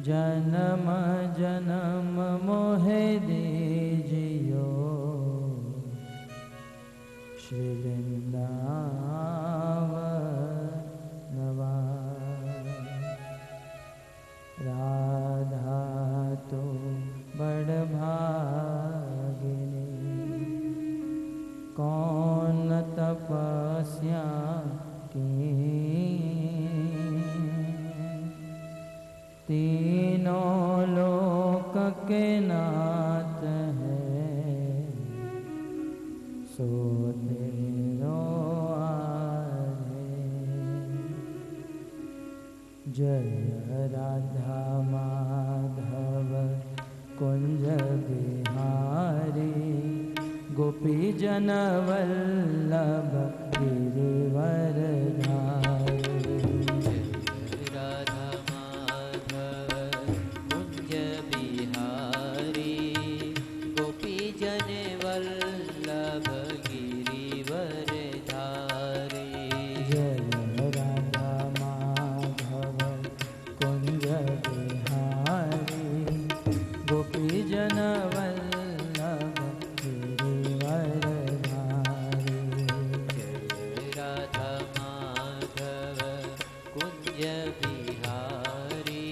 जन्म जन्म मोहे दीजियो श्री वृंदावनवा। राधा तो बड़ भागिनी, कौन तपस्या की, तीनों लोक के नाथ है, सो तेरो आहे। जय राधा माधव कुंज बिहारी, गोपी जन वल्लभ गिरिवरधारी। राधा माधव कुंज बिहारी, गोपी जन वल्लभ गिरिवरधारी। जय राधा माधव कुंज बिहारी, गोपी जन वल्लभ गिरिवरधारी। राधा माधव कुंज बिहारी,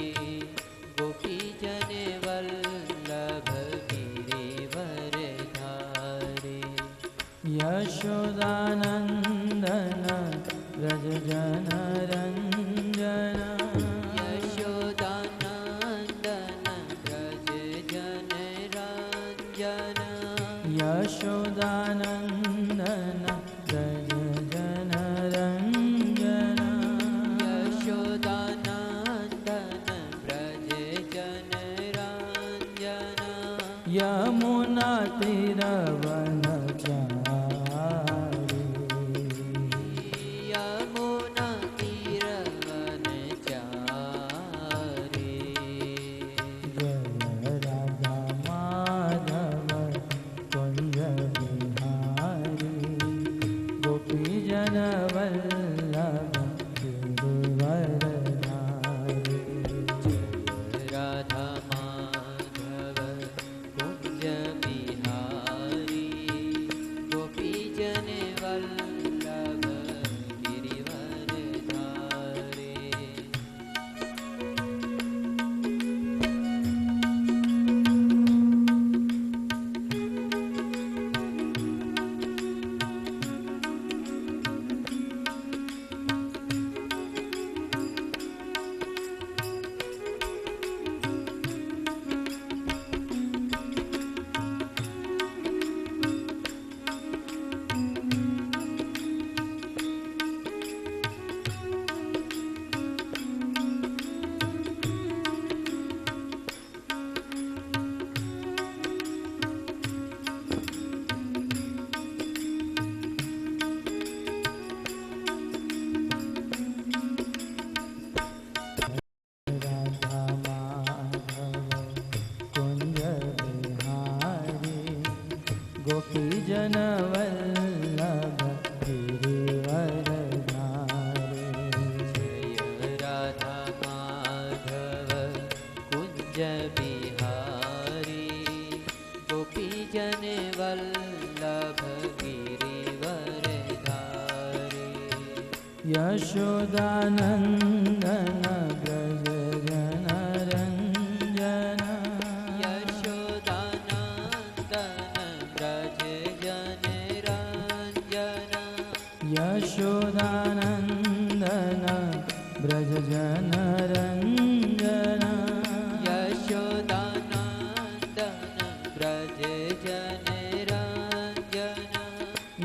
गोपी जन वल्लभ गिरिवरधारी। यशोदानंदन व्रज जन रंजन, यशोदानंदन व्रज जन रंजन। यशोदानंदन व्रज जन रंजन। यशोदानंदन व्रज जन रंजन। यमुना तीरवनचारी, यमुना तीरवनचारी। जय राधा माधव कुंज बिहारी, गोपी जन वल्लभ गिरिवरधारी। राधा माधव कुंज बिहारी, गोपी जन वल्लभ गिरिवरधारी। राधा माधव कुंज बिहारी, गोपी जन वल्लभ गिरिवरधारी। जय राधा माधव कुंज बिहारी, गोपी जन वल्लभ गिरिवरधारी। यशोदानंदन व्रज जन रंजन। यशोदानंदन व्रज जन रंजन। यशोदानंदन व्रज जन रंजन। यशोदानंदन व्रज जन रंजन।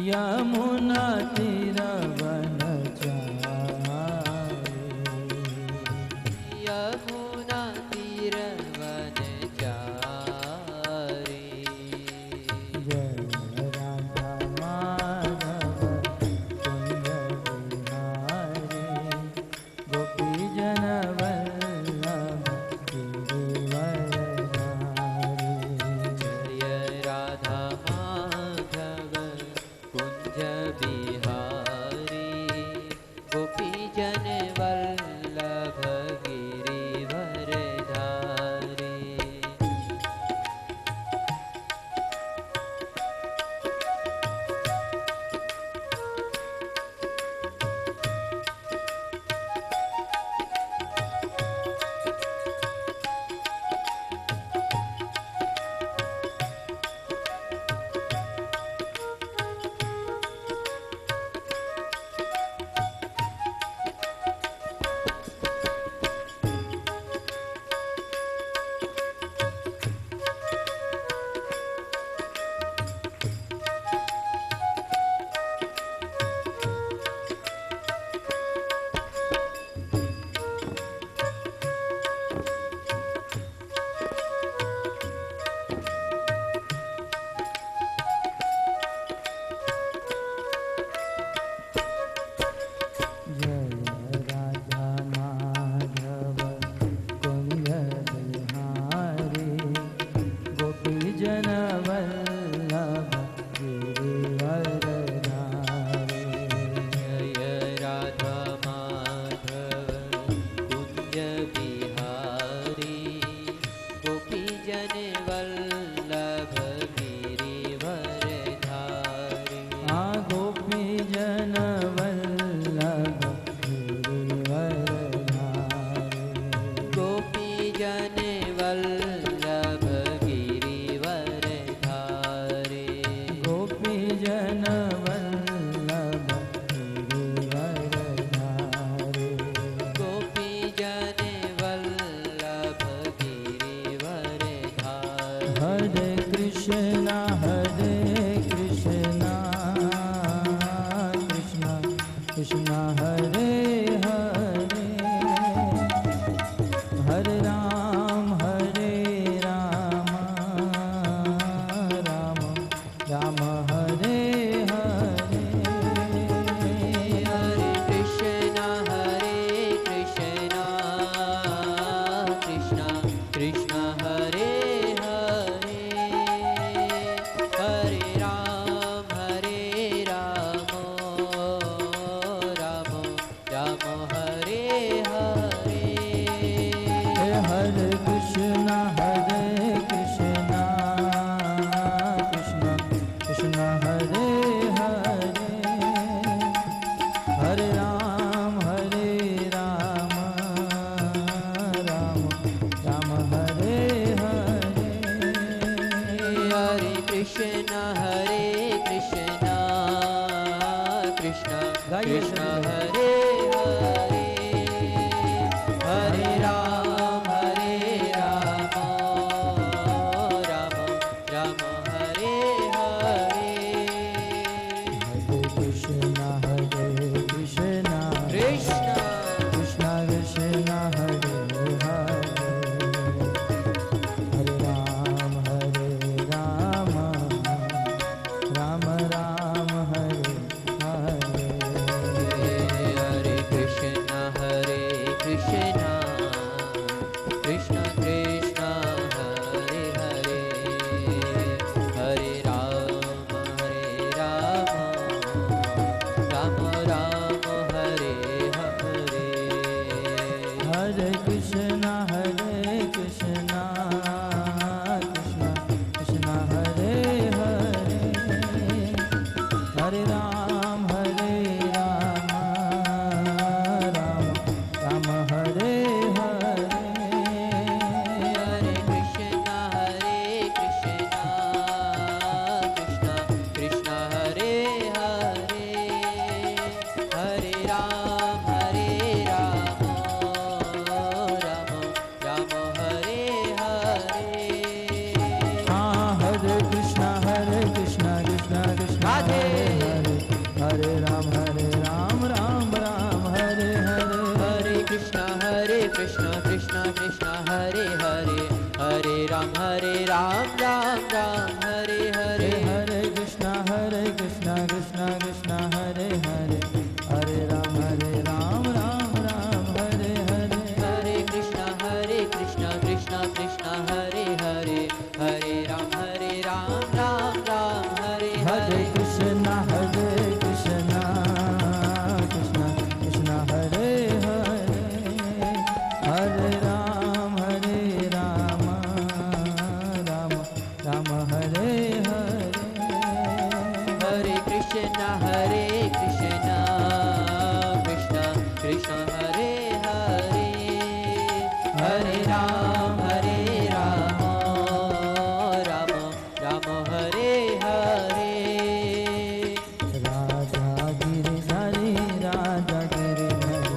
यमुना तीरवनचारी, यमुना तीरवनचारी। जय राधा माधव कुंज बिहारी, गोपी जन वल्लभ गाइए कृष्ण सभी लोग। हरे हरे हरे राम राम राम हरे हरे हरे कृष्णा कृष्ण कृष्ण कृष्ण कृष्ण हरे हरे हरे राम राम राम हरे हरे हरे कृष्ण कृष्ण कृष्ण हरे हरे हरे राम राम राम हरे हरे हरे कृष्णा कृष्ण कृष्ण हरे हरे हरे राम राम राम हरे हरे हरे कृष्ण कृष्ण कृष्ण हरे हरे हरे राम राम हरे हरे हाँ हरे कृष्णा कृष्ण कृष्ण राधे। हरे राम राम राम हरे हरे हरे कृष्ण कृष्ण कृष्ण हरे हरे हरे राम राम हरे हरे हरे कृष्णा कृष्ण कृष्ण हरे हरे हरे राम राम राम हरे हरे हरे कृष्ण कृष्ण कृष्ण हरे हरे हरे राम राम हरे हरे हरे कृष्णा कृष्ण कृष्ण हरे हरे हरे राम राम हरे हरे हरे कृष्ण कृष्ण कृष्ण हरे हरे हरे राम राम हरे हरे राजा गिरिधारी राजा गिरिधारी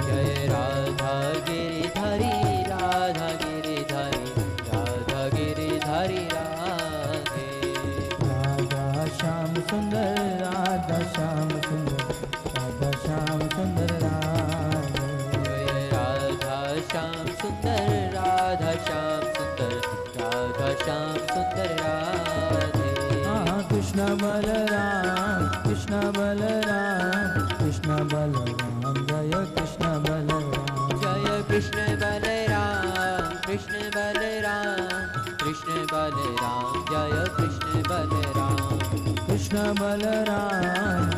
जय राधा गिरिधारी राधे राधा श्याम सुंदर राधा श्याम सुंदर राधे जय राधा श्याम सुंदर राधा श्याम सुंदर राधे हाँ कृष्ण बलराम जय कृष्ण बलराम जय कृष्ण बलराम जय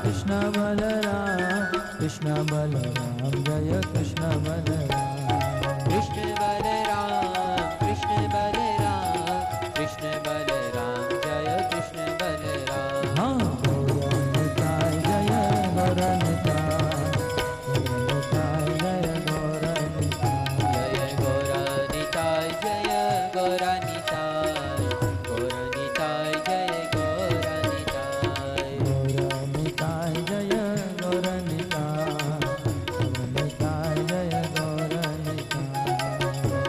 कृष्ण बलराम कृष्ण बलराम जय कृष्ण बलराम कृष्ण बलराम जय कृष्ण बलराम हाँ गौरनिताय जय गौरनिताय जय गौरनिताय जय गौरानिताय जय गौरानिताय जय गौरानिताय गौरनिताय जय गौरनिताय जय गौरनिताय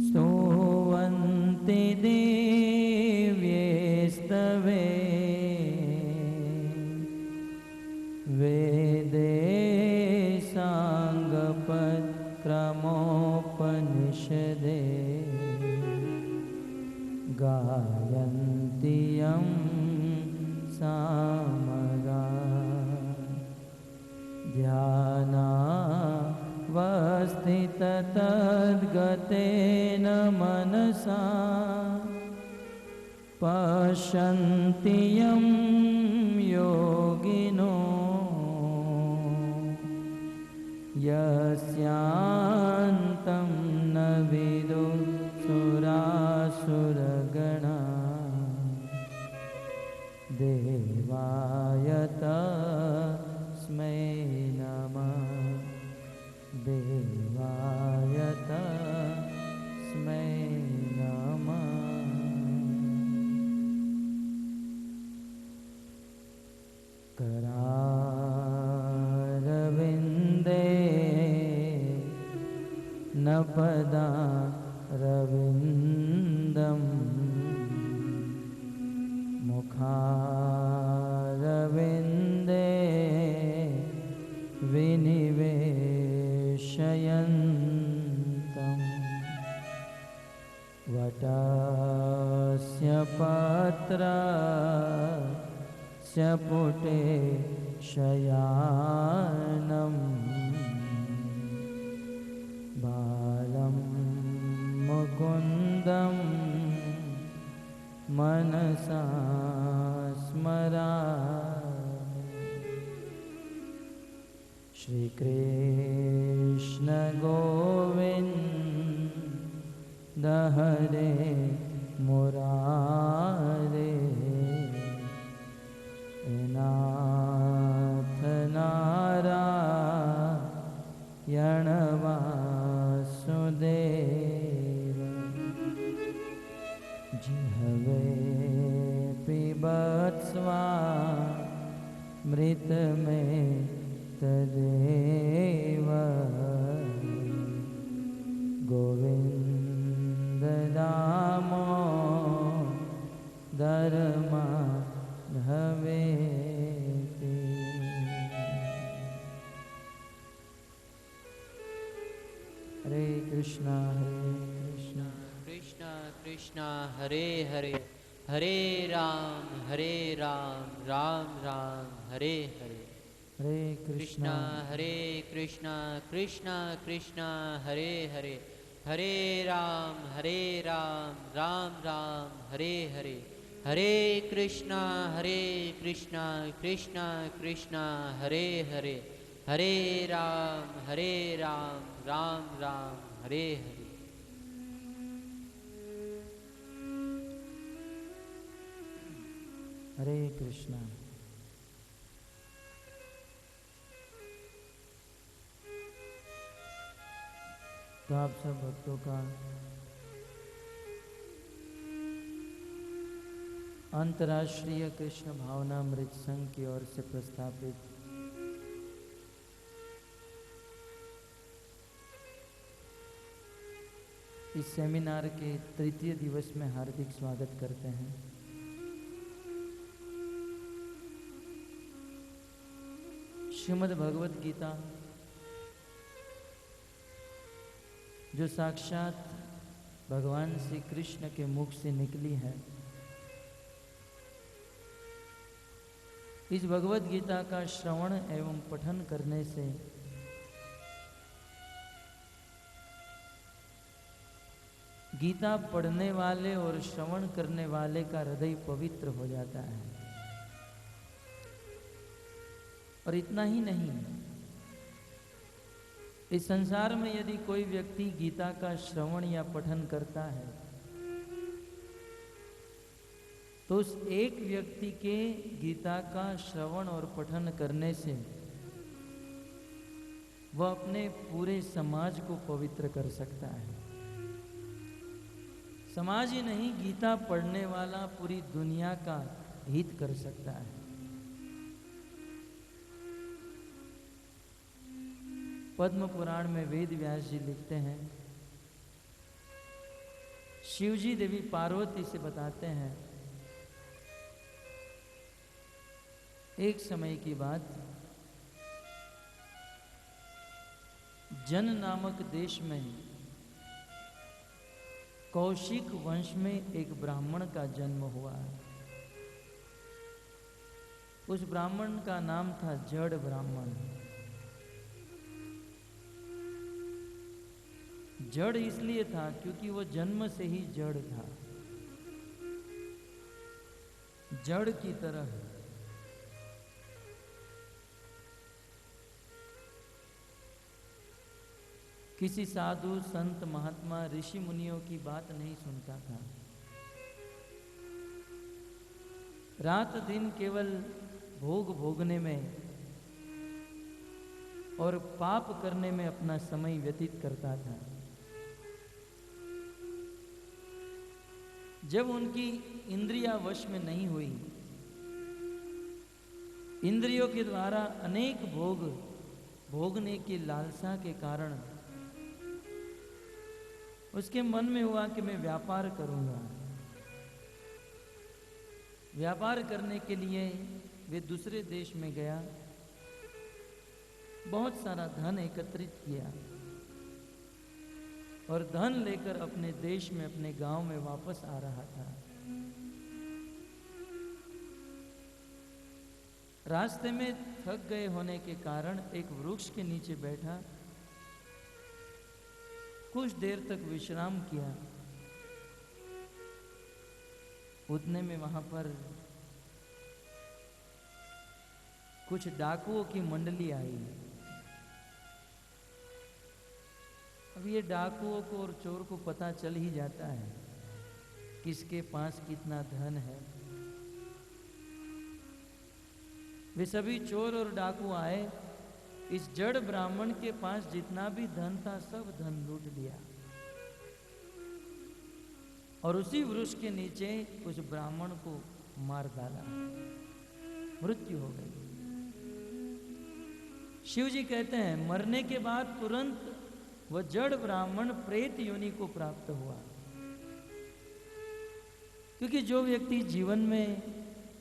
स्तुवन्ति देव्येस्तवे वेदे साङ्गपक्रमोपनिषदे गायन्ति यं सामगा ध्यानावस्थिततद्गतेन मनसा पश्यन्ति यं योगिनो यस्यान्तं न विदुः देवाय तस्मै नमः देवाय तस्मै नमः। करारविन्दे न पदारविन्दम् मुखारविन्दे विनिवेशयन्तम् वटस्य पत्रस्य पुटे शयानम् बालं मुकुन्दं मनसा स्मरामि। श्रीकृष्ण गोविन्द हरे मुरारे नाथ नारायण वासुदेव जिहवे पिबत स्वामृत में तदेव गोविंद दामोदर माधवेति। हरे कृष्णा कृष्णा कृष्णा हरे हरे हरे राम राम राम हरे हरे। हरे कृष्णा कृष्णा कृष्णा हरे हरे हरे राम राम राम हरे हरे। हरे कृष्णा कृष्णा कृष्णा हरे हरे हरे राम राम राम हरे हरे। हरे कृष्णा। तो आप सब भक्तों का अंतर्राष्ट्रीय कृष्ण भावनामृत संघ की ओर से प्रस्थापित इस सेमिनार के तृतीय दिवस में हार्दिक स्वागत करते हैं। श्रीमद् भगवत गीता जो साक्षात भगवान श्री कृष्ण के मुख से निकली है, इस भगवत गीता का श्रवण एवं पठन करने से गीता पढ़ने वाले और श्रवण करने वाले का हृदय पवित्र हो जाता है। और इतना ही नहीं, इस संसार में यदि कोई व्यक्ति गीता का श्रवण या पठन करता है तो उस एक व्यक्ति के गीता का श्रवण और पठन करने से वह अपने पूरे समाज को पवित्र कर सकता है। समाज ही नहीं, गीता पढ़ने वाला पूरी दुनिया का हित कर सकता है। पद्म पुराण में वेद व्यास जी लिखते हैं, शिवजी देवी पार्वती से बताते हैं, एक समय की बात, जन नामक देश में कौशिक वंश में एक ब्राह्मण का जन्म हुआ। उस ब्राह्मण का नाम था जड़ ब्राह्मण। जड़ इसलिए था क्योंकि वो जन्म से ही जड़ था, जड़ की तरह। किसी साधु संत महात्मा ऋषि मुनियों की बात नहीं सुनता था। रात दिन केवल भोग भोगने में और पाप करने में अपना समय व्यतीत करता था। जब उनकी इंद्रियां वश में नहीं हुई, इंद्रियों के द्वारा अनेक भोग भोगने की लालसा के कारण उसके मन में हुआ कि मैं व्यापार करूंगा। व्यापार करने के लिए वे दूसरे देश में गया, बहुत सारा धन एकत्रित किया और धन लेकर अपने देश में, अपने गांव में वापस आ रहा था। रास्ते में थक गए होने के कारण एक वृक्ष के नीचे बैठा, कुछ देर तक विश्राम किया। उतने में वहां पर कुछ डाकुओं की मंडली आई। अब ये डाकुओं को और चोर को पता चल ही जाता है किसके पास कितना धन है। वे सभी चोर और डाकू आए, इस जड़ ब्राह्मण के पास जितना भी धन था सब धन लूट लिया और उसी वृक्ष के नीचे उस ब्राह्मण को मार डाला, मृत्यु हो गई। शिव जी कहते हैं मरने के बाद तुरंत वह जड़ ब्राह्मण प्रेत योनि को प्राप्त हुआ, क्योंकि जो व्यक्ति जीवन में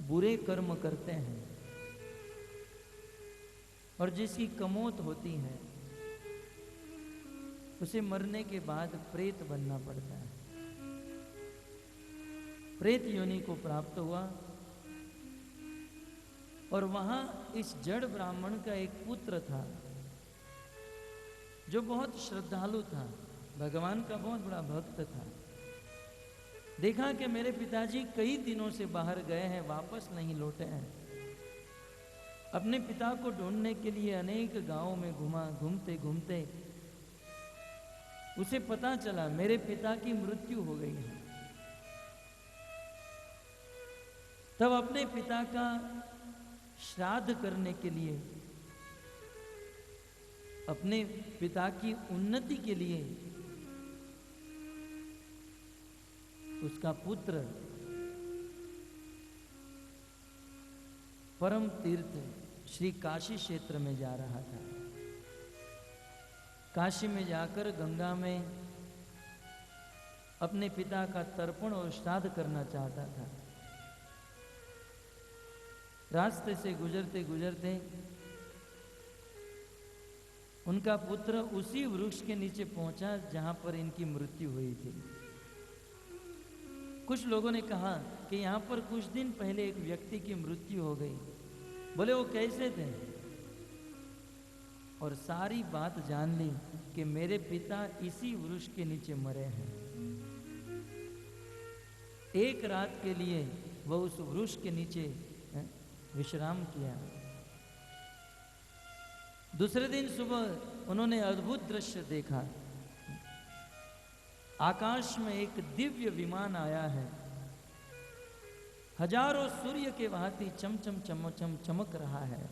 बुरे कर्म करते हैं और जिसकी कमौत होती है, उसे मरने के बाद प्रेत बनना पड़ता है। प्रेत योनि को प्राप्त हुआ और वहां इस जड़ ब्राह्मण का एक पुत्र था जो बहुत श्रद्धालु था, भगवान का बहुत बड़ा भक्त था। देखा कि मेरे पिताजी कई दिनों से बाहर गए हैं, वापस नहीं लौटे हैं। अपने पिता को ढूंढने के लिए अनेक गांवों में घुमा, घूमते घूमते उसे पता चला मेरे पिता की मृत्यु हो गई है। तब अपने पिता का श्राद्ध करने के लिए, अपने पिता की उन्नति के लिए उसका पुत्र परम तीर्थ श्री काशी क्षेत्र में जा रहा था। काशी में जाकर गंगा में अपने पिता का तर्पण और श्राद्ध करना चाहता था। रास्ते से गुजरते गुजरते उनका पुत्र उसी वृक्ष के नीचे पहुंचा जहां पर इनकी मृत्यु हुई थी। कुछ लोगों ने कहा कि यहां पर कुछ दिन पहले एक व्यक्ति की मृत्यु हो गई। बोले वो कैसे थे? और सारी बात जान ली कि मेरे पिता इसी वृक्ष के नीचे मरे हैं। एक रात के लिए वह उस वृक्ष के नीचे विश्राम किया। दूसरे दिन सुबह उन्होंने अद्भुत दृश्य देखा। आकाश में एक दिव्य विमान आया है, हजारों सूर्य के भांति चमचम चमचम चमक रहा है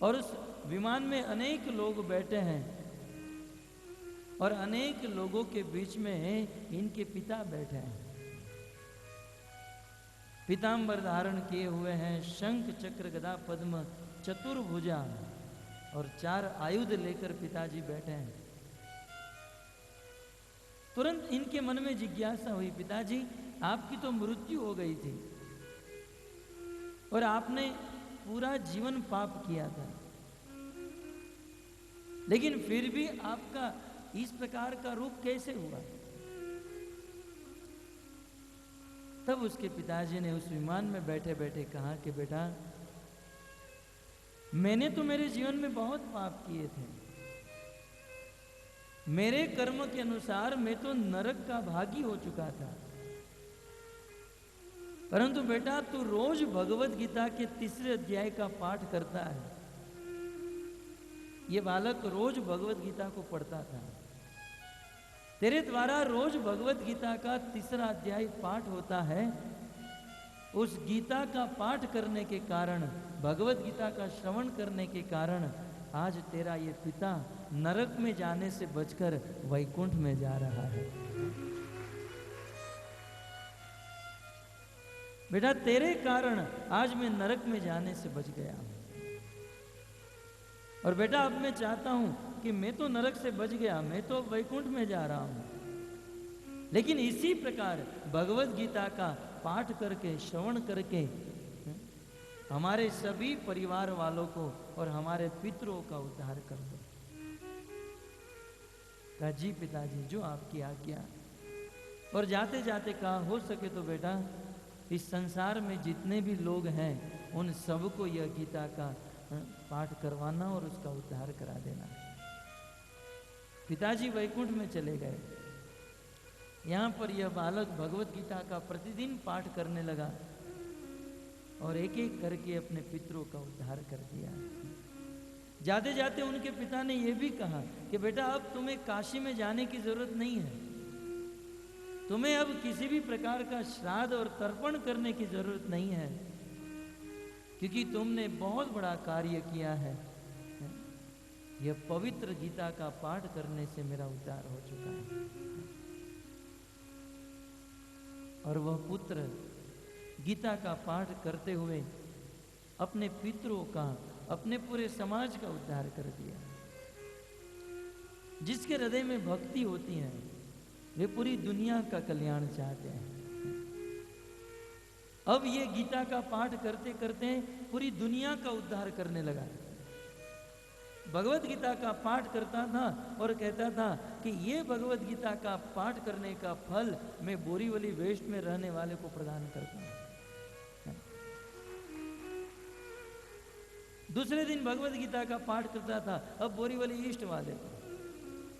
और उस विमान में अनेक लोग बैठे हैं और अनेक लोगों के बीच में इनके पिता बैठे हैं। पीतांबर धारण किए हुए हैं, शंख चक्र गदा पद्म चतुर्भुजा, और 4 आयुध लेकर पिताजी बैठे हैं। तुरंत इनके मन में जिज्ञासा हुई, पिताजी आपकी तो मृत्यु हो गई थी और आपने पूरा जीवन पाप किया था, लेकिन फिर भी आपका इस प्रकार का रूप कैसे हुआ? तब उसके पिताजी ने उस विमान में बैठे बैठे कहा कि बेटा, मैंने तो मेरे जीवन में बहुत पाप किए थे, मेरे कर्म के अनुसार मैं तो नरक का भागी हो चुका था, परंतु बेटा तू रोज भगवत गीता के 3 अध्याय का पाठ करता है। ये बालक रोज भगवत गीता को पढ़ता था, तेरे द्वारा रोज भगवत गीता का 3 अध्याय पाठ होता है। उस गीता का पाठ करने के कारण, भगवत गीता का श्रवण करने के कारण आज तेरा ये पिता नरक में जाने से बचकर वैकुंठ में जा रहा है। बेटा तेरे कारण आज मैं नरक में जाने से बच गया हूं, और बेटा अब मैं चाहता हूं कि मैं तो नरक से बच गया, मैं तो वैकुंठ में जा रहा हूं, लेकिन इसी प्रकार भगवत गीता का पाठ करके, श्रवण करके हमारे सभी परिवार वालों को और हमारे पितरों का उद्धार कर दो। कहा जी पिताजी, जो आपकी आज्ञा। और जाते जाते कहा, हो सके तो बेटा इस संसार में जितने भी लोग हैं उन सबको यह गीता का पाठ करवाना और उसका उद्धार करा देना। पिताजी वैकुंठ में चले गए। यहाँ पर यह बालक भगवत गीता का प्रतिदिन पाठ करने लगा और एक एक करके अपने पितरों का उद्धार कर दिया। जाते जाते उनके पिता ने यह भी कहा कि बेटा अब तुम्हें काशी में जाने की जरूरत नहीं है, तुम्हें अब किसी भी प्रकार का श्राद्ध और तर्पण करने की जरूरत नहीं है, क्योंकि तुमने बहुत बड़ा कार्य किया है। यह पवित्र गीता का पाठ करने से मेरा उद्धार हो चुका है। और वह पुत्र गीता का पाठ करते हुए अपने पितरों का, अपने पूरे समाज का उद्धार कर दिया। जिसके हृदय में भक्ति होती है वे पूरी दुनिया का कल्याण चाहते हैं। अब ये गीता का पाठ करते करते पूरी दुनिया का उद्धार करने लगा। भगवत गीता का पाठ करता था और कहता था कि ये भगवत गीता का पाठ करने का फल मैं बोरीवली वेस्ट में रहने वाले को प्रदान करता हूं। दूसरे दिन भगवत गीता का पाठ करता था, अब बोरीवली ईस्ट वाले को।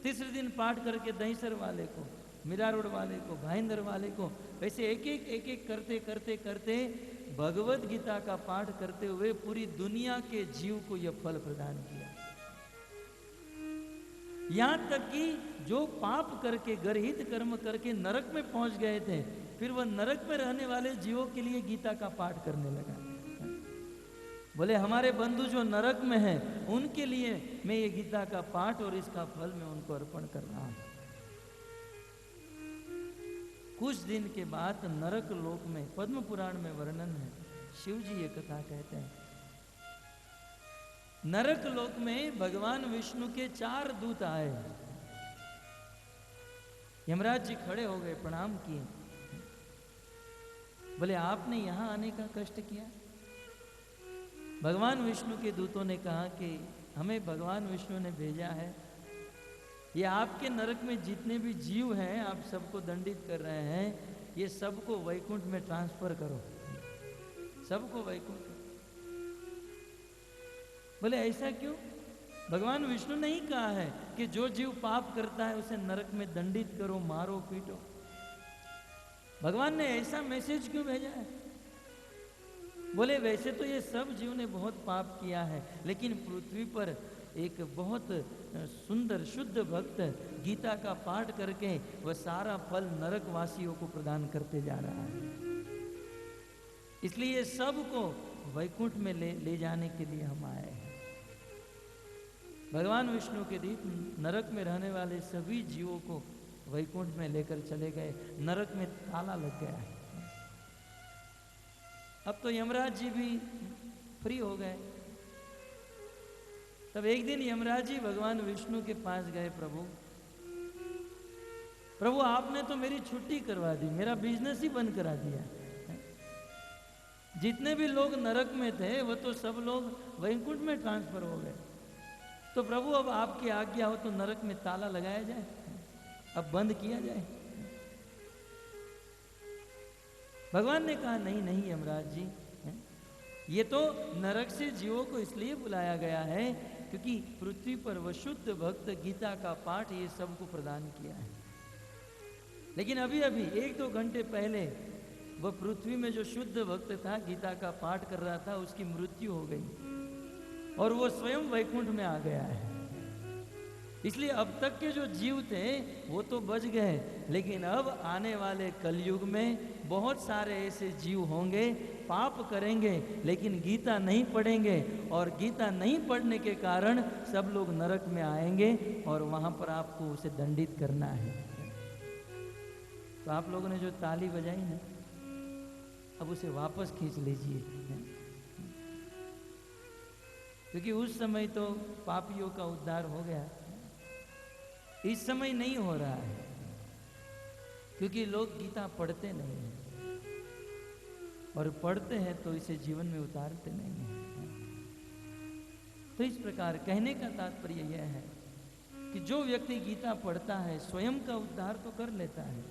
तीसरे दिन पाठ करके दहीसर वाले को, मीरा रोड वाले को, भाईंदर वाले को, वैसे एक एक करते करते करते भगवत गीता का पाठ करते हुए पूरी दुनिया के जीव को यह फल प्रदान किया। यहां तक कि जो पाप करके, गर्हित कर्म करके नरक में पहुंच गए थे, फिर वह नरक में रहने वाले जीवों के लिए गीता का पाठ करने लगा। बोले हमारे बंधु जो नरक में हैं उनके लिए मैं ये गीता का पाठ और इसका फल मैं उनको अर्पण कर रहा हूं। कुछ दिन के बाद नरक लोक में, पद्म पुराण में वर्णन है, शिव जी ये कथा कहते हैं, नरक लोक में भगवान विष्णु के 4 दूत आए। यमराज जी खड़े हो गए, प्रणाम किए। बोले आपने यहां आने का कष्ट किया? भगवान विष्णु के दूतों ने कहा कि हमें भगवान विष्णु ने भेजा है, ये आपके नरक में जितने भी जीव हैं आप सबको दंडित कर रहे हैं, ये सबको वैकुंठ में ट्रांसफर करो, सबको वैकुंठ। बोले ऐसा क्यों? भगवान विष्णु ने ही कहा है कि जो जीव पाप करता है उसे नरक में दंडित करो, मारो, पीटो। भगवान ने ऐसा मैसेज क्यों भेजा है? बोले वैसे तो ये सब जीव ने बहुत पाप किया है, लेकिन पृथ्वी पर एक बहुत सुंदर शुद्ध भक्त गीता का पाठ करके वह सारा फल नरक वासियों को प्रदान करते जा रहा है, इसलिए सबको वैकुंठ में ले जाने के लिए हम आए हैं। भगवान विष्णु के दूत नरक में रहने वाले सभी जीवों को वैकुंठ में लेकर चले गए। नरक में ताला लग गया है। अब तो यमराज जी भी फ्री हो गए। तब एक दिन यमराज जी भगवान विष्णु के पास गए, प्रभु आपने तो मेरी छुट्टी करवा दी, मेरा बिजनेस ही बंद करा दिया। जितने भी लोग नरक में थे वो तो सब लोग वैकुंठ में ट्रांसफर हो गए। तो प्रभु अब आपकी आज्ञा हो तो नरक में ताला लगाया जाए, अब बंद किया जाए। भगवान ने कहा नहीं नहीं यमराज जी, ये तो नरक से जीवों को इसलिए बुलाया गया है क्योंकि पृथ्वी पर वह शुद्ध भक्त गीता का पाठ ये सबको प्रदान किया है। लेकिन अभी अभी 1-2 घंटे पहले वह पृथ्वी में जो शुद्ध भक्त था, गीता का पाठ कर रहा था, उसकी मृत्यु हो गई और वो स्वयं वैकुंठ में आ गया है। इसलिए अब तक के जो जीव थे वो तो बच गए, लेकिन अब आने वाले कलयुग में बहुत सारे ऐसे जीव होंगे, पाप करेंगे लेकिन गीता नहीं पढ़ेंगे, और गीता नहीं पढ़ने के कारण सब लोग नरक में आएंगे और वहां पर आपको उसे दंडित करना है। तो आप लोगों ने जो ताली बजाई ना, अब उसे वापस खींच लीजिए, क्योंकि उस समय तो पापियों का उद्धार हो गया, इस समय नहीं हो रहा है, क्योंकि लोग गीता पढ़ते नहीं हैं, और पढ़ते हैं तो इसे जीवन में उतारते नहीं हैं। तो इस प्रकार कहने का तात्पर्य यह है कि जो व्यक्ति गीता पढ़ता है स्वयं का उद्धार तो कर लेता है,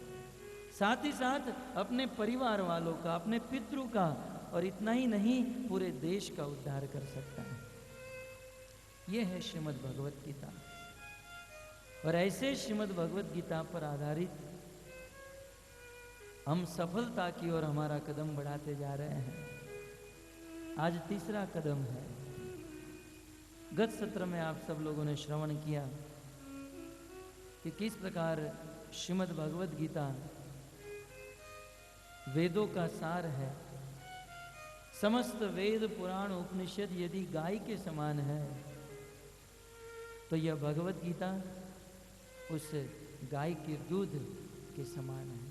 साथ ही साथ अपने परिवार वालों का, अपने पितृ का, और इतना ही नहीं पूरे देश का उद्धार कर सकता है। यह है श्रीमद् भगवत गीता। और ऐसे श्रीमद् भगवत गीता पर आधारित हम सफलता की ओर हमारा कदम बढ़ाते जा रहे हैं। आज तीसरा कदम है। गत सत्र में आप सब लोगों ने श्रवण किया कि किस प्रकार श्रीमद् भगवत गीता वेदों का सार है। समस्त वेद पुराण उपनिषद यदि गाय के समान है तो यह भगवत गीता उस गाय के दूध के समान है।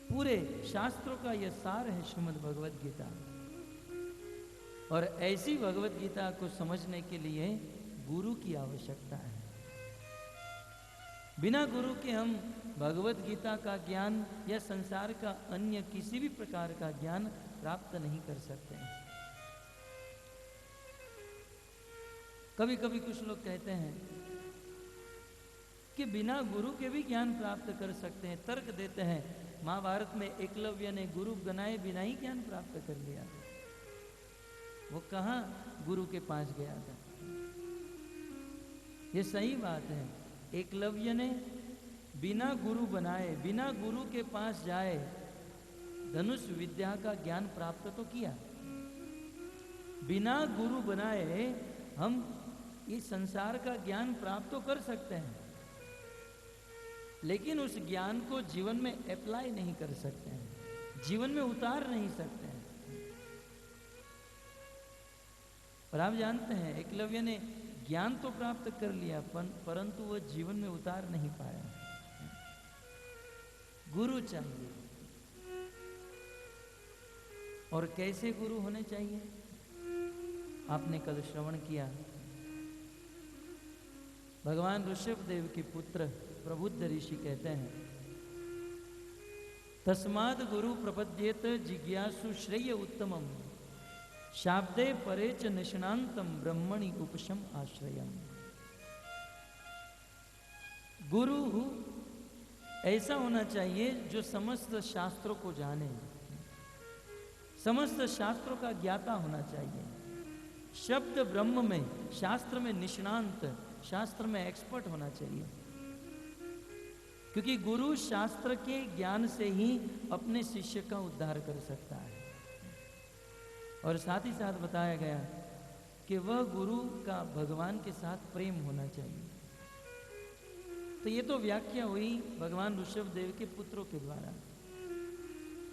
पूरे शास्त्रों का यह सार है श्रीमद् भगवत गीता। और ऐसी भगवत गीता को समझने के लिए गुरु की आवश्यकता है। बिना गुरु के हम भगवत गीता का ज्ञान या संसार का अन्य किसी भी प्रकार का ज्ञान प्राप्त नहीं कर सकते हैं। कभी कभी कुछ लोग कहते हैं कि बिना गुरु के भी ज्ञान प्राप्त कर सकते हैं, तर्क देते हैं। महाभारत में एकलव्य ने गुरु बनाए बिना ही ज्ञान प्राप्त कर लिया, वो कहाँ गुरु के पास गया था। ये सही बात है, एकलव्य ने बिना गुरु बनाए, बिना गुरु के पास जाए धनुष विद्या का ज्ञान प्राप्त तो किया। बिना गुरु बनाए हम इस संसार का ज्ञान प्राप्त तो कर सकते हैं, लेकिन उस ज्ञान को जीवन में अप्लाई नहीं कर सकते हैं, जीवन में उतार नहीं सकते हैं। और आप जानते हैं एकलव्य ने ज्ञान तो प्राप्त कर लिया परंतु वह जीवन में उतार नहीं पाया। गुरु चाहिए। और कैसे गुरु होने चाहिए? आपने कल श्रवण किया, भगवान ऋषभदेव के पुत्र प्रबुद्ध ऋषि कहते हैं, तस्माद् गुरु प्रपद्येत जिज्ञासु श्रेय उत्तमम शाब्दे परेच निष्णांतम ब्रह्मणि उपशम आश्रयम। गुरु ऐसा होना चाहिए जो समस्त शास्त्रों को जाने, समस्त शास्त्रों का ज्ञाता होना चाहिए, शब्द ब्रह्म में, शास्त्र में निष्णांत, शास्त्र में एक्सपर्ट होना चाहिए। क्योंकि गुरु शास्त्र के ज्ञान से ही अपने शिष्य का उद्धार कर सकता है। और साथ ही साथ बताया गया कि वह गुरु का भगवान के साथ प्रेम होना चाहिए। तो ये तो व्याख्या हुई भगवान ऋषभदेव के पुत्रों के द्वारा,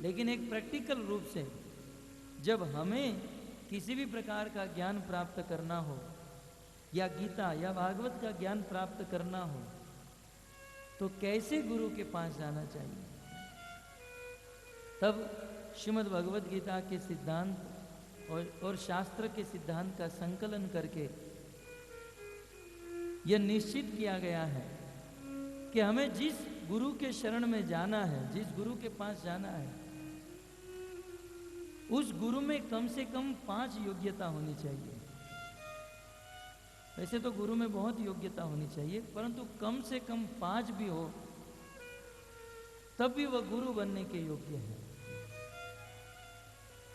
लेकिन एक प्रैक्टिकल रूप से जब हमें किसी भी प्रकार का ज्ञान प्राप्त करना हो या गीता या भागवत का ज्ञान प्राप्त करना हो तो कैसे गुरु के पास जाना चाहिए? तब श्रीमद् भगवत गीता के सिद्धांत और शास्त्र के सिद्धांत का संकलन करके यह निश्चित किया गया है कि हमें जिस गुरु के शरण में जाना है, जिस गुरु के पास जाना है, उस गुरु में कम से कम 5 योग्यता होनी चाहिए। वैसे तो गुरु में बहुत योग्यता होनी चाहिए, परंतु कम से कम 5 भी हो तब भी वह गुरु बनने के योग्य है।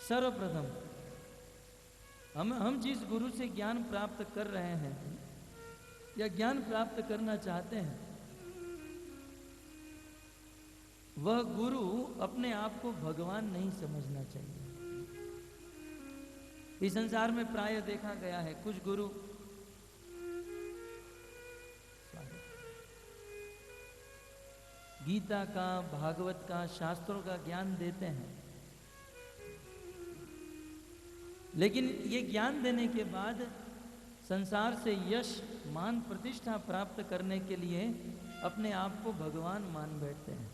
सर्वप्रथम हम जिस गुरु से ज्ञान प्राप्त कर रहे हैं या ज्ञान प्राप्त करना चाहते हैं, वह गुरु अपने आप को भगवान नहीं समझना चाहिए। इस संसार में प्राय देखा गया है, कुछ गुरु गीता का, भागवत का, शास्त्रों का ज्ञान देते हैं, लेकिन ये ज्ञान देने के बाद संसार से यश, मान, प्रतिष्ठा प्राप्त करने के लिए अपने आप को भगवान मान बैठते हैं।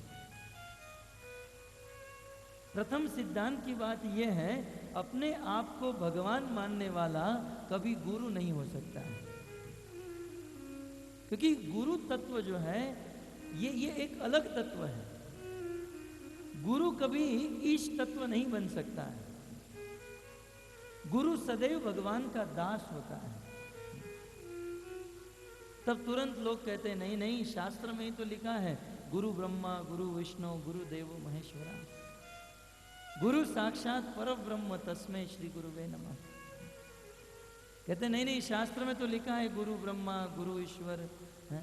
प्रथम सिद्धांत की बात यह है, अपने आप को भगवान मानने वाला कभी गुरु नहीं हो सकता है, क्योंकि गुरु तत्व जो है ये एक अलग तत्व है। गुरु कभी ईश तत्व नहीं बन सकता है। गुरु सदैव भगवान का दास होता है। तब तुरंत लोग कहते हैं नहीं नहीं, शास्त्र में ही तो लिखा है गुरु ब्रह्मा गुरु विष्णु गुरु देवो महेश्वरा, गुरु साक्षात पर ब्रह्म तस्मै श्री गुरुवे नमः। कहते नहीं नहीं, शास्त्र में तो लिखा है गुरु ब्रह्मा गुरु ईश्वर है,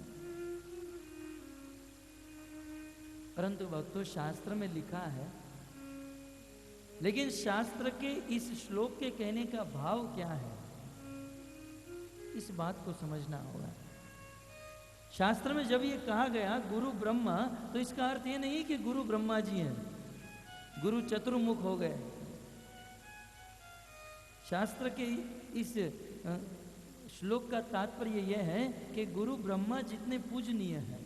परंतु भक्तों शास्त्र में लिखा है, लेकिन शास्त्र के इस श्लोक के कहने का भाव क्या है, इस बात को समझना होगा। शास्त्र में जब ये कहा गया गुरु ब्रह्मा, तो इसका अर्थ ये नहीं कि गुरु ब्रह्मा जी हैं, गुरु चतुर्मुख हो गए। शास्त्र के इस श्लोक का तात्पर्य यह है कि गुरु ब्रह्मा जितने पूजनीय हैं,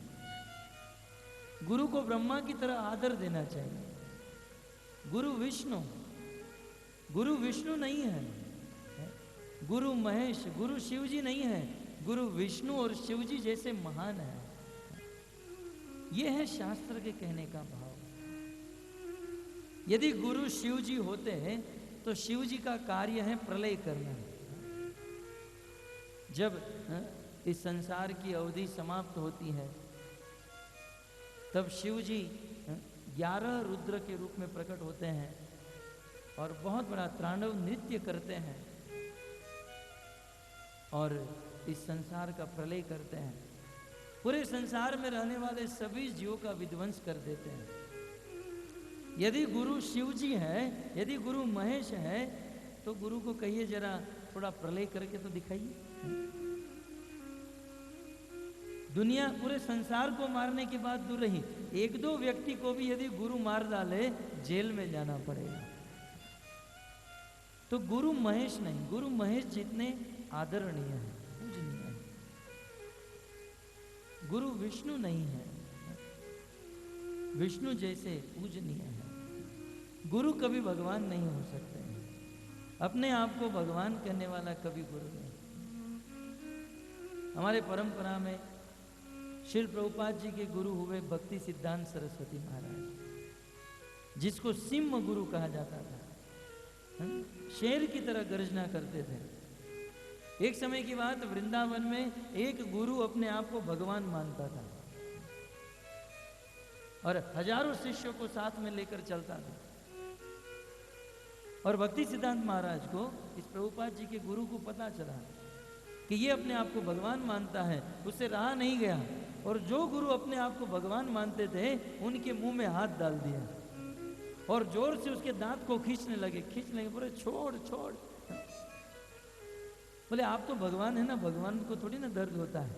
गुरु को ब्रह्मा की तरह आदर देना चाहिए। गुरु विष्णु नहीं है, गुरु महेश, गुरु शिव जी नहीं है, गुरु विष्णु और शिव जी जैसे महान है। यह है शास्त्र के कहने का भाव। यदि गुरु शिव जी होते हैं तो शिव जी का कार्य है प्रलय करना। जब इस संसार की अवधि समाप्त होती है, तब शिव जी 11 रुद्र के रूप में प्रकट होते हैं और बहुत बड़ा तांडव नृत्य करते हैं और इस संसार का प्रलय करते हैं। पूरे संसार में रहने वाले सभी जीवों का विध्वंस कर देते हैं। यदि गुरु शिव जी है, यदि गुरु महेश है, तो गुरु को कहिए जरा थोड़ा प्रलय करके तो दिखाइए। दुनिया पूरे संसार को मारने की बात दूर रही, 1-2 व्यक्ति को भी यदि गुरु मार डाले, जेल में जाना पड़ेगा। तो गुरु महेश नहीं, गुरु महेश जितने आदरणीय है, पूजनीय है। गुरु विष्णु नहीं है, विष्णु जैसे पूजनीय है। गुरु कभी भगवान नहीं हो सकते हैं। अपने आप को भगवान कहने वाला कभी गुरु नहीं। हमारे परंपरा में श्री प्रभुपाद जी के गुरु हुए भक्ति सिद्धांत सरस्वती महाराज, जिसको सिंह गुरु कहा जाता था। शेर की तरह गर्जना करते थे। एक समय की बात, वृंदावन में एक गुरु अपने आप को भगवान मानता था और हजारों शिष्यों को साथ में लेकर चलता था। और भक्ति सिद्धांत महाराज को, इस प्रभुपाद जी के गुरु को पता चला कि ये अपने आप को भगवान मानता है। उससे रहा नहीं गया और जो गुरु अपने आप को भगवान मानते थे, उनके मुंह में हाथ डाल दिया और जोर से उसके दांत को खींचने लगे। बोले छोड़ छोड़। बोले आप तो भगवान है ना, भगवान को थोड़ी ना दर्द होता है।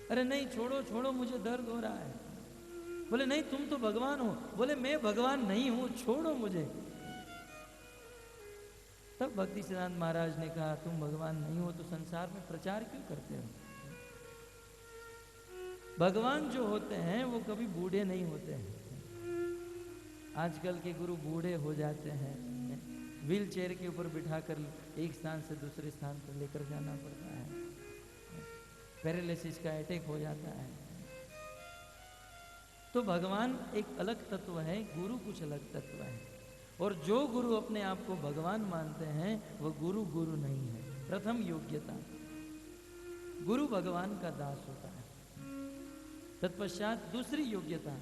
अरे नहीं, छोड़ो छोड़ो, मुझे दर्द हो रहा है। बोले नहीं, तुम तो भगवान हो। बोले मैं भगवान नहीं हूं, छोड़ो मुझे। तब भक्ति सिद्धांत महाराज ने कहा, तुम भगवान नहीं हो तो संसार में प्रचार क्यों करते हो? भगवान जो होते हैं वो कभी बूढ़े नहीं होते हैं। आजकल के गुरु बूढ़े हो जाते हैं, व्हील चेयर के ऊपर बिठाकर एक स्थान से दूसरे स्थान पर लेकर जाना पड़ता है, पैरालिसिस का अटैक हो जाता है। तो भगवान एक अलग तत्व है, गुरु कुछ अलग तत्व है। और जो गुरु अपने आप को भगवान मानते हैं वह गुरु गुरु नहीं है। प्रथम योग्यता, गुरु भगवान का दास होता है। तत्पश्चात दूसरी योग्यता,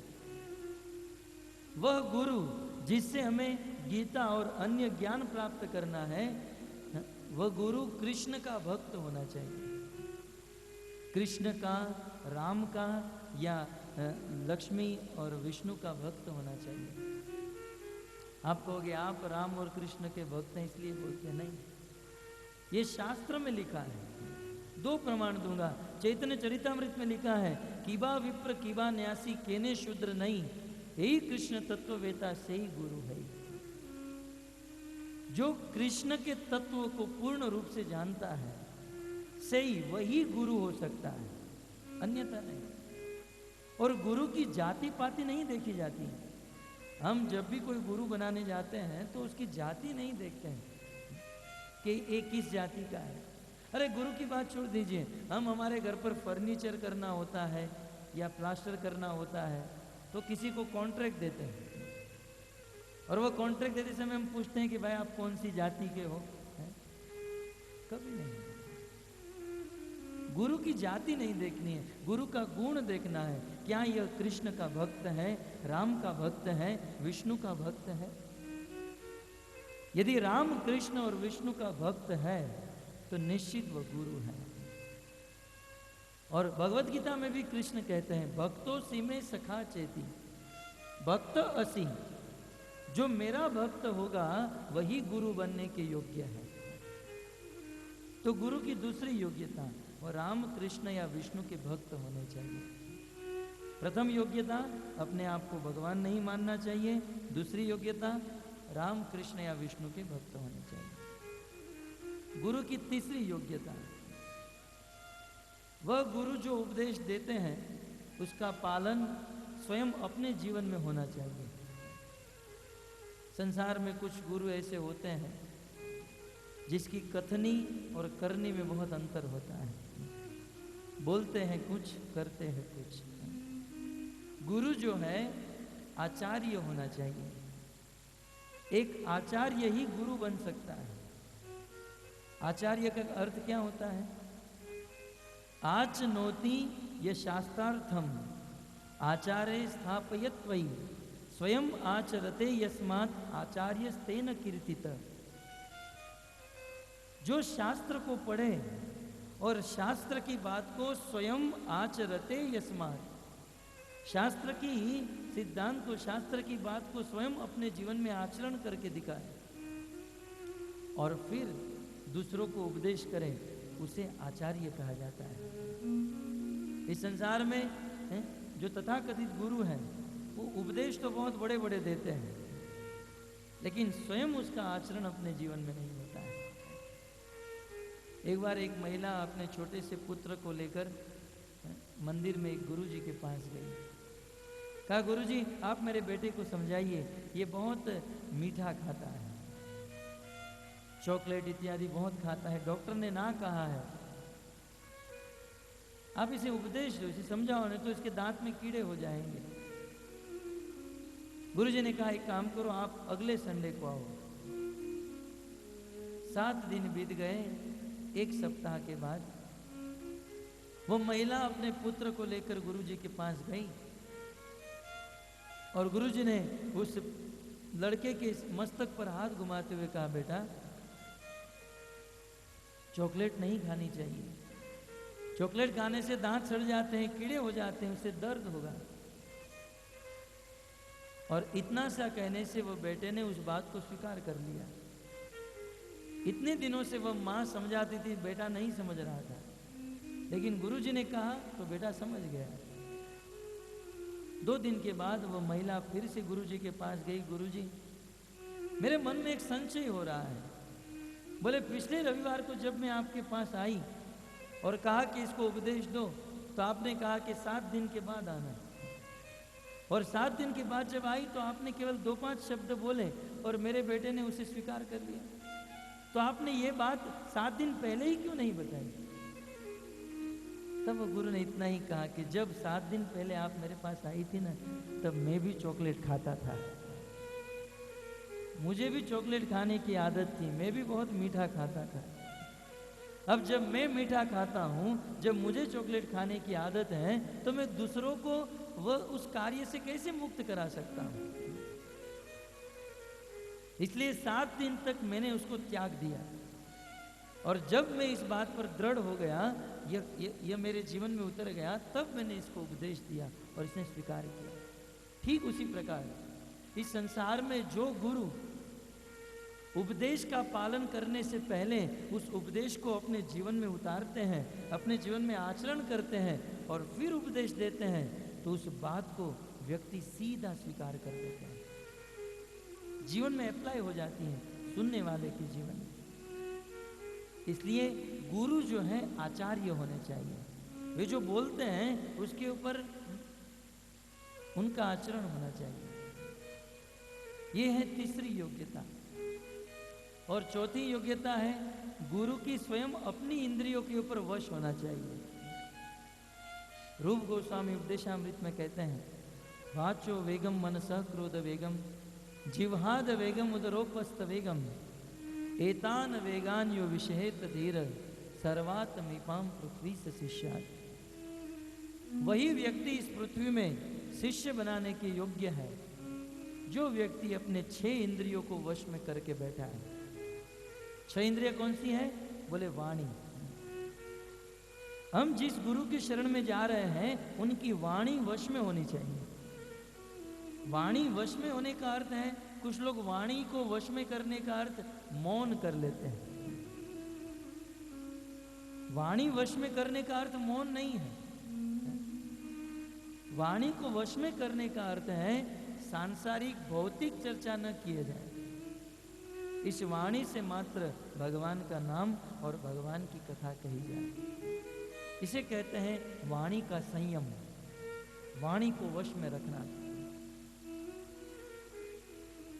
वह गुरु जिससे हमें गीता और अन्य ज्ञान प्राप्त करना है, वह गुरु कृष्ण का भक्त होना चाहिए। कृष्ण का, राम का या लक्ष्मी और विष्णु का भक्त होना चाहिए। आप कहोगे आप राम और कृष्ण के भक्त हैं इसलिए बोलते नहीं, ये शास्त्र में लिखा है। दो प्रमाण दूंगा। चैतन्य चरितामृत में लिखा है, कीबा विप्र कीबा न्यासी केने शूद्र नहीं, यही कृष्ण तत्व वेता से ही गुरु है। जो कृष्ण के तत्व को पूर्ण रूप से जानता है सही वही गुरु हो सकता है, अन्यथा नहीं। और गुरु की जाति पाति नहीं देखी जाती। हम जब भी कोई गुरु बनाने जाते हैं तो उसकी जाति नहीं देखते हैं कि ये किस जाति का है। अरे गुरु की बात छोड़ दीजिए, हम हमारे घर पर फर्नीचर करना होता है या प्लास्टर करना होता है तो किसी को कॉन्ट्रैक्ट देते हैं, और वो कॉन्ट्रैक्ट देते समय हम पूछते हैं कि भाई आप कौन सी जाति के हो, है? कभी नहीं। गुरु की जाति नहीं देखनी है, गुरु का गुण देखना है। क्या यह कृष्ण का भक्त है, राम का भक्त है, विष्णु का भक्त है? यदि राम, कृष्ण और विष्णु का भक्त है तो निश्चित वह गुरु है। और भगवत गीता में भी कृष्ण कहते हैं, भक्तो सीमे सखा चेती, भक्त असी, जो मेरा भक्त होगा वही गुरु बनने के योग्य है। तो गुरु की दूसरी योग्यता, और राम, कृष्ण या विष्णु के भक्त होने चाहिए। प्रथम योग्यता, अपने आप को भगवान नहीं मानना चाहिए। दूसरी योग्यता, राम, कृष्ण या विष्णु के भक्त होने चाहिए। गुरु की तीसरी योग्यता, वह गुरु जो उपदेश देते हैं उसका पालन स्वयं अपने जीवन में होना चाहिए। संसार में कुछ गुरु ऐसे होते हैं जिसकी कथनी और करनी में बहुत अंतर होता है, बोलते हैं कुछ, करते हैं कुछ। गुरु जो है आचार्य होना चाहिए। एक आचार्य ही गुरु बन सकता है। आचार्य का अर्थ क्या होता है? आचनोति ये शास्त्रार्थम आचार्य स्थापयत्वयि स्वयं आचरते यस्मात् आचार्यस्तेन कीर्तित। जो शास्त्र को पढ़े और शास्त्र की बात को स्वयं आचरते यस्मात्, शास्त्र की सिद्धांत को, शास्त्र की बात को स्वयं अपने जीवन में आचरण करके दिखाए और फिर दूसरों को उपदेश करे, उसे आचार्य कहा जाता है। इस संसार में जो तथाकथित गुरु हैं वो उपदेश तो बहुत बड़े बड़े देते हैं, लेकिन स्वयं उसका आचरण अपने जीवन में नहीं होता है। एक बार एक महिला अपने छोटे से पुत्र को लेकर मंदिर में एक गुरुजी के पास गई। कहा, गुरुजी आप मेरे बेटे को समझाइए, ये बहुत मीठा खाता है, चॉकलेट इत्यादि बहुत खाता है, डॉक्टर ने ना कहा है, आप इसे उपदेश दो, इसे समझाओ, नहीं तो इसके दांत में कीड़े हो जाएंगे। गुरुजी ने कहा, एक काम करो, आप अगले संडे को आओ। 7 दिन बीत गए। 1 सप्ताह के बाद वो महिला अपने पुत्र को लेकर गुरुजी के पास गई और गुरुजी ने उस लड़के के मस्तक पर हाथ घुमाते हुए कहा, बेटा चॉकलेट नहीं खानी चाहिए, चॉकलेट खाने से दांत सड़ जाते हैं, कीड़े हो जाते हैं, उससे दर्द होगा। और इतना सा कहने से वो बेटे ने उस बात को स्वीकार कर लिया। इतने दिनों से वह माँ समझाती थी, बेटा नहीं समझ रहा था, लेकिन गुरुजी ने कहा तो बेटा समझ गया। 2 दिन के बाद वह महिला फिर से गुरुजी के पास गई। गुरुजी मेरे मन में एक संशय हो रहा है। बोले, पिछले रविवार को जब मैं आपके पास आई और कहा कि इसको उपदेश दो, तो आपने कहा कि 7 दिन के बाद आना। और 7 दिन के बाद जब आई तो आपने केवल 2-5 शब्द बोले और मेरे बेटे ने उसे स्वीकार कर लिया। तो आपने ये बात 7 दिन पहले ही क्यों नहीं बताई? तब गुरु ने इतना ही कहा कि जब 7 दिन पहले आप मेरे पास आई थी ना, तब मैं भी चॉकलेट खाता था, मुझे भी चॉकलेट खाने की आदत थी, मैं भी बहुत मीठा खाता था। अब जब मैं मीठा खाता हूं, जब मुझे चॉकलेट खाने की आदत है, तो मैं दूसरों को वह उस कार्य से कैसे मुक्त करा सकता हूं? इसलिए 7 दिन तक मैंने उसको त्याग दिया। और जब मैं इस बात पर दृढ़ हो गया, यह मेरे जीवन में उतर गया, तब मैंने इसको उपदेश दिया और इसने स्वीकार किया। ठीक उसी प्रकार इस संसार में जो गुरु उपदेश का पालन करने से पहले उस उपदेश को अपने जीवन में उतारते हैं, अपने जीवन में आचरण करते हैं और फिर उपदेश देते हैं, तो उस बात को व्यक्ति सीधा स्वीकार कर लेते हैं, जीवन में अप्लाई हो जाती है सुनने वाले के जीवन में। इसलिए गुरु जो है आचार्य होने चाहिए। वे जो बोलते हैं उसके ऊपर उनका आचरण होना चाहिए। ये है तीसरी योग्यता। और चौथी योग्यता है गुरु की स्वयं अपनी इंद्रियों के ऊपर वश होना चाहिए। रूप गोस्वामी उपदेशामृत में कहते हैं, वाचो वेगम मनसः क्रोध वेगम जिह्वाद वेगम उदरोपस्थ वेगम एतान वेगान यो विषहेत धीर सर्वात्मीपाम पृथ्वी से शिष्यात्। वही व्यक्ति इस पृथ्वी में शिष्य बनाने के योग्य है जो व्यक्ति अपने 6 इंद्रियों को वश में करके बैठा है। 6 इंद्रियां कौन सी हैं? बोले वाणी। हम जिस गुरु की शरण में जा रहे हैं उनकी वाणी वश में होनी चाहिए। वाणी वश में होने का अर्थ है, कुछ लोग वाणी को वश में करने का अर्थ मौन कर लेते हैं। वाणी वश में करने का अर्थ मौन नहीं है। वाणी को वश में करने का अर्थ है सांसारिक भौतिक चर्चा न किए जाए। इस वाणी से मात्र भगवान का नाम और भगवान की कथा कही जाए। इसे कहते हैं वाणी का संयम, वाणी को वश में रखना।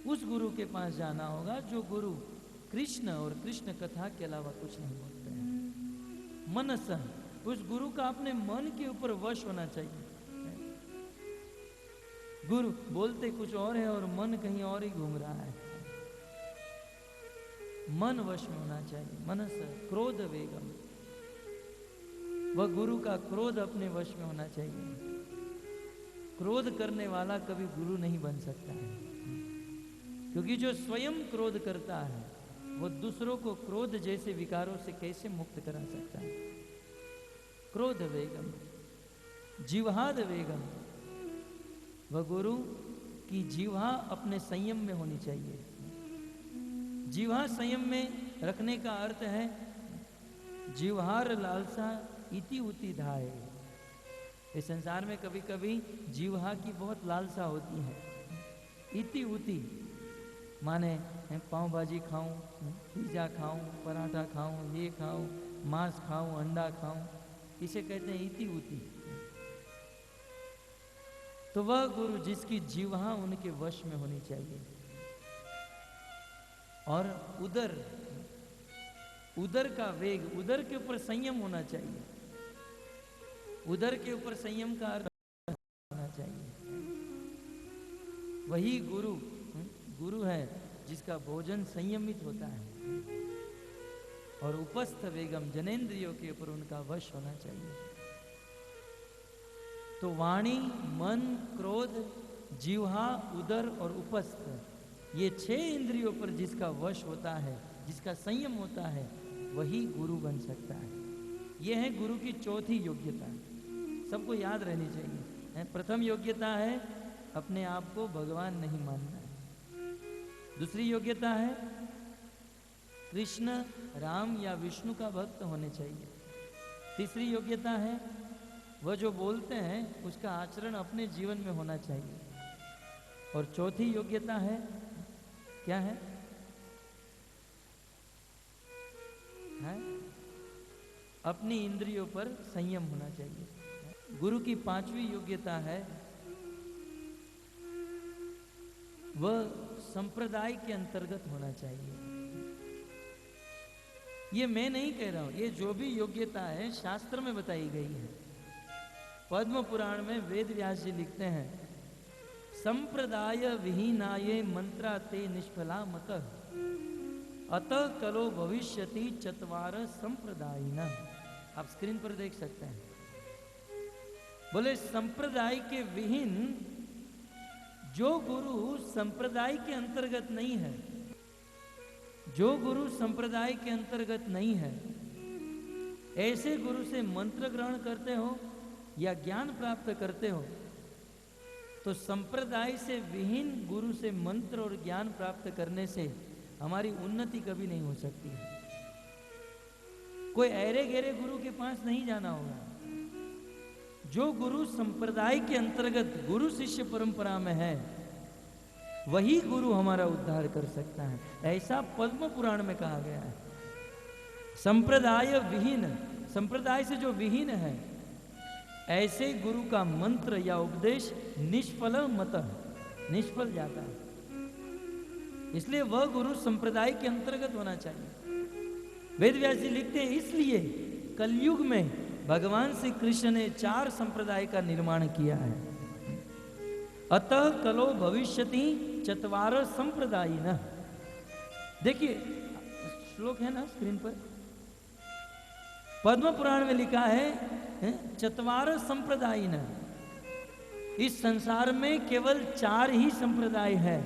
उस गुरु के पास जाना होगा जो गुरु कृष्ण और कृष्ण कथा के अलावा कुछ नहीं बोलते हैं। मनस, उस गुरु का अपने मन के ऊपर वश होना चाहिए। गुरु बोलते कुछ और है और मन कहीं और ही घूम रहा है। मन वश में होना चाहिए। मनस क्रोध वेगम, वह गुरु का क्रोध अपने वश में होना चाहिए। क्रोध करने वाला कभी गुरु नहीं बन सकता है, क्योंकि जो स्वयं क्रोध करता है वो दूसरों को क्रोध जैसे विकारों से कैसे मुक्त करा सकता है। क्रोध वेगम जिह्वाद वेगम, वह गुरु की जिह्वा अपने संयम में होनी चाहिए। जिह्वा संयम में रखने का अर्थ है जिह्वार लालसा इति उति धाये। इस संसार में कभी कभी जिह्वा की बहुत लालसा होती है। इति उति माने पाव भाजी खाऊं, पिज्जा खाऊं, पराठा खाऊं, ये खाऊं, मांस खाऊं, अंडा खाऊं, इसे कहते हैं इति उति। तो वह गुरु जिसकी जिह्वा उनके वश में होनी चाहिए। और उदर का वेग, उदर के ऊपर संयम होना चाहिए। उदर के ऊपर संयम का अर्थ होना चाहिए। वही गुरु है जिसका भोजन संयमित होता है। और उपस्थ वेगम, जनेंद्रियों के ऊपर उनका वश होना चाहिए। तो वाणी, मन, क्रोध, जिह्वा, उदर और उपस्थ, ये 6 इंद्रियों पर जिसका वश होता है, जिसका संयम होता है, वही गुरु बन सकता है। यह है गुरु की चौथी योग्यता। सबको याद रहनी चाहिए। प्रथम योग्यता है अपने आप को भगवान नहीं मानना है। दूसरी योग्यता है कृष्ण, राम या विष्णु का भक्त होने चाहिए। तीसरी योग्यता है वह जो बोलते हैं उसका आचरण अपने जीवन में होना चाहिए। और चौथी योग्यता है, क्या है? अपनी इंद्रियों पर संयम होना चाहिए। गुरु की 5वीं योग्यता है वह संप्रदाय के अंतर्गत होना चाहिए। ये मैं नहीं कह रहा हूं, ये जो भी योग्यता है शास्त्र में बताई गई है। पद्म पुराण में वेद व्यास जी लिखते हैं, संप्रदाय विहीनाये मंत्रा ते निष्फला मत अतः कलो भविष्यति चत्वार संप्रदायिना। आप स्क्रीन पर देख सकते हैं। बोले संप्रदाय के विहीन जो गुरु संप्रदाय के अंतर्गत नहीं है, जो गुरु संप्रदाय के अंतर्गत नहीं है, ऐसे गुरु से मंत्र ग्रहण करते हो या ज्ञान प्राप्त करते हो तो संप्रदाय से विहीन गुरु से मंत्र और ज्ञान प्राप्त करने से हमारी उन्नति कभी नहीं हो सकती है। कोई ऐरे गहरे गुरु के पास नहीं जाना होगा। जो गुरु संप्रदाय के अंतर्गत गुरु शिष्य परंपरा में है, वही गुरु हमारा उद्धार कर सकता है। ऐसा पद्म पुराण में कहा गया है। संप्रदाय विहीन, संप्रदाय से जो विहीन है, ऐसे गुरु का मंत्र या उपदेश निष्फल मत, निष्फल जाता है। इसलिए वह गुरु संप्रदाय के अंतर्गत होना चाहिए। वेद व्यास जी लिखते हैं, इसलिए कलयुग में भगवान श्री कृष्ण ने 4 संप्रदाय का निर्माण किया है। अतः कलो भविष्यति चत्वार संप्रदायिनः। देखिए श्लोक है ना स्क्रीन पर, पद्म पुराण में लिखा है चत्वार संप्रदायिनः। इस संसार में केवल 4 ही संप्रदाय है।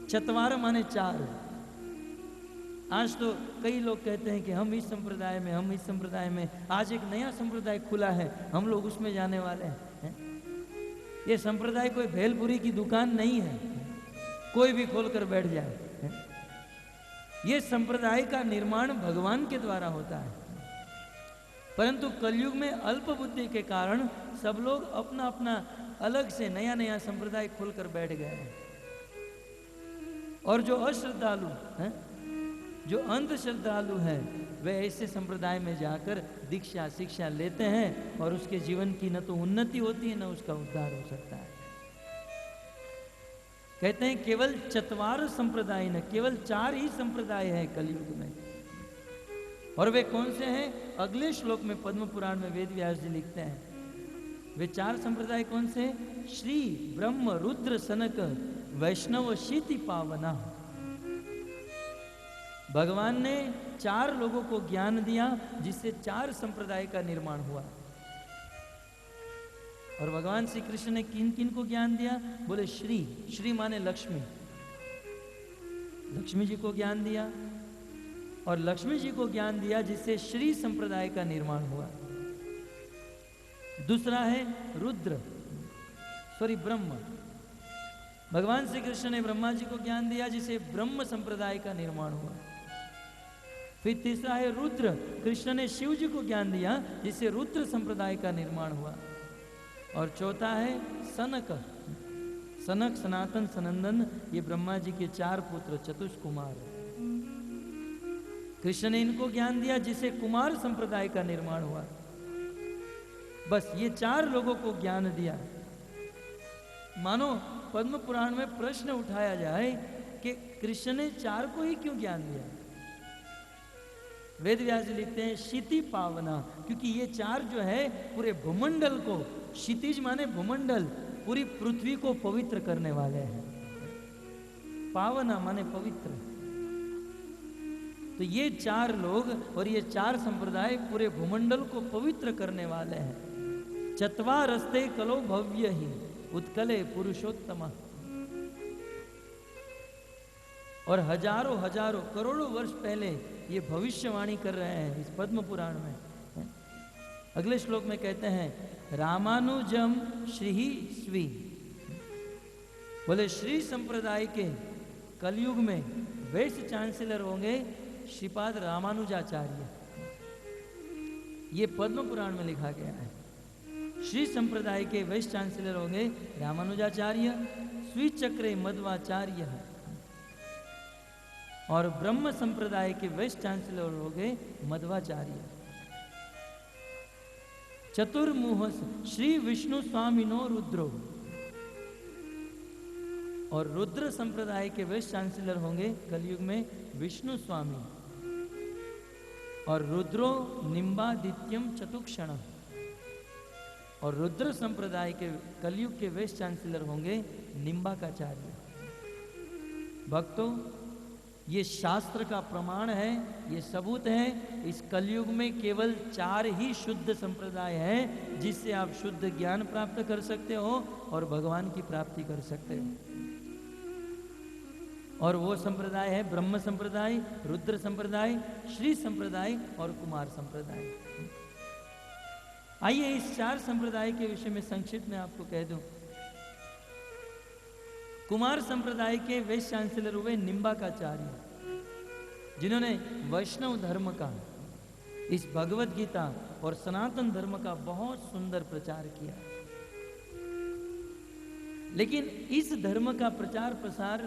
चत्वार माने 4। आज तो कई लोग कहते हैं कि हम इस संप्रदाय में, हम इस संप्रदाय में। आज एक नया संप्रदाय खुला है, हम लोग उसमें जाने वाले हैं। ये संप्रदाय कोई भेलपुरी की दुकान नहीं है, कोई भी खोलकर बैठ जाए। ये संप्रदाय का निर्माण भगवान के द्वारा होता है, परंतु कलयुग में अल्प बुद्धि के कारण सब लोग अपना अपना अलग से नया नया संप्रदाय खोलकर बैठ गए हैं। और जो अश्रद्धालु हैं, जो अंध श्रद्धालु हैं, वे ऐसे संप्रदाय में जाकर दीक्षा शिक्षा लेते हैं और उसके जीवन की न तो उन्नति होती है, न उसका उद्धार हो सकता है। कहते हैं केवल चत्वार संप्रदाय न, केवल 4 ही संप्रदाय है कलयुग में। और वे कौन से हैं? अगले श्लोक में पद्म पुराण में वेद व्यास जी लिखते हैं। वे 4 संप्रदाय कौन से? श्री ब्रह्म रुद्र सनक वैष्णव शीति पावना। भगवान ने 4 लोगों को ज्ञान दिया, जिससे 4 संप्रदाय का निर्माण हुआ। और भगवान श्री कृष्ण ने किन किन को ज्ञान दिया? बोले श्री, श्री माने लक्ष्मी, लक्ष्मी जी को ज्ञान दिया। और लक्ष्मी जी को ज्ञान दिया जिससे श्री संप्रदाय का निर्माण हुआ। दूसरा है रुद्र, ब्रह्म। भगवान श्री कृष्ण ने ब्रह्मा जी को ज्ञान दिया जिसे ब्रह्म संप्रदाय का निर्माण हुआ। फिर तीसरा है रुद्र, कृष्ण ने शिव जी को ज्ञान दिया जिससे रुद्र संप्रदाय का निर्माण हुआ। और चौथा है सनक, सनक सनातन सनंदन, ये ब्रह्मा जी के 4 पुत्र चतुष्कुमार। कृष्ण ने इनको ज्ञान दिया जिसे कुमार संप्रदाय का निर्माण हुआ। बस ये 4 लोगों को ज्ञान दिया। मानो पद्म पुराण में प्रश्न उठाया जाए कि कृष्ण ने 4 को ही क्यों ज्ञान दिया? वेद व्यास लिखते हैं क्षिति पावना, क्योंकि ये 4 जो है पूरे भूमंडल को, क्षितिज माने भूमंडल, पूरी पृथ्वी को पवित्र करने वाले हैं। पावना माने पवित्र। तो ये 4 लोग और ये 4 संप्रदाय पूरे भूमंडल को पवित्र करने वाले हैं। चत्वारस्ते कलो भव्य ही उत्कले पुरुषोत्तम। और हजारों हजारों करोड़ों वर्ष पहले ये भविष्यवाणी कर रहे हैं इस पद्म पुराण में। अगले श्लोक में कहते हैं रामानुजम श्री स्वी। बोले श्री संप्रदाय के कलयुग में वेस्ट चांसलर होंगे श्रीपाद रामानुजाचार्य। ये पद्म पुराण में लिखा गया है। श्री संप्रदाय के वाइस चांसलर होंगे रामानुजाचार्य, स्वीचक्रे मध्वाचार्य। और ब्रह्म संप्रदाय के वाइस चांसलर होंगे मध्वाचार्य। चतुर्मुह श्री विष्णु स्वामिनो रुद्रो। और रुद्र संप्रदाय के वाइस चांसलर होंगे कलयुग में विष्णु स्वामी। और रुद्रो निम्बादित्यम चतुक्षण। और रुद्र संप्रदाय के कलयुग के वाइस चांसलर होंगे निम्बाकाचार्य। भक्तों, ये शास्त्र का प्रमाण है, ये सबूत है। इस कलयुग में केवल 4 ही शुद्ध संप्रदाय है जिससे आप शुद्ध ज्ञान प्राप्त कर सकते हो और भगवान की प्राप्ति कर सकते हो। और वो संप्रदाय है ब्रह्म संप्रदाय, रुद्र संप्रदाय, श्री संप्रदाय और कुमार संप्रदाय। आइए इस 4 संप्रदाय के विषय में संक्षिप्त में आपको कह दूं। कुमार संप्रदाय के वाइस चांसलर हुए निम्बाकाचार्य, जिन्होंने वैष्णव धर्म का, इस भगवत गीता और सनातन धर्म का बहुत सुंदर प्रचार किया। लेकिन इस धर्म का प्रचार प्रसार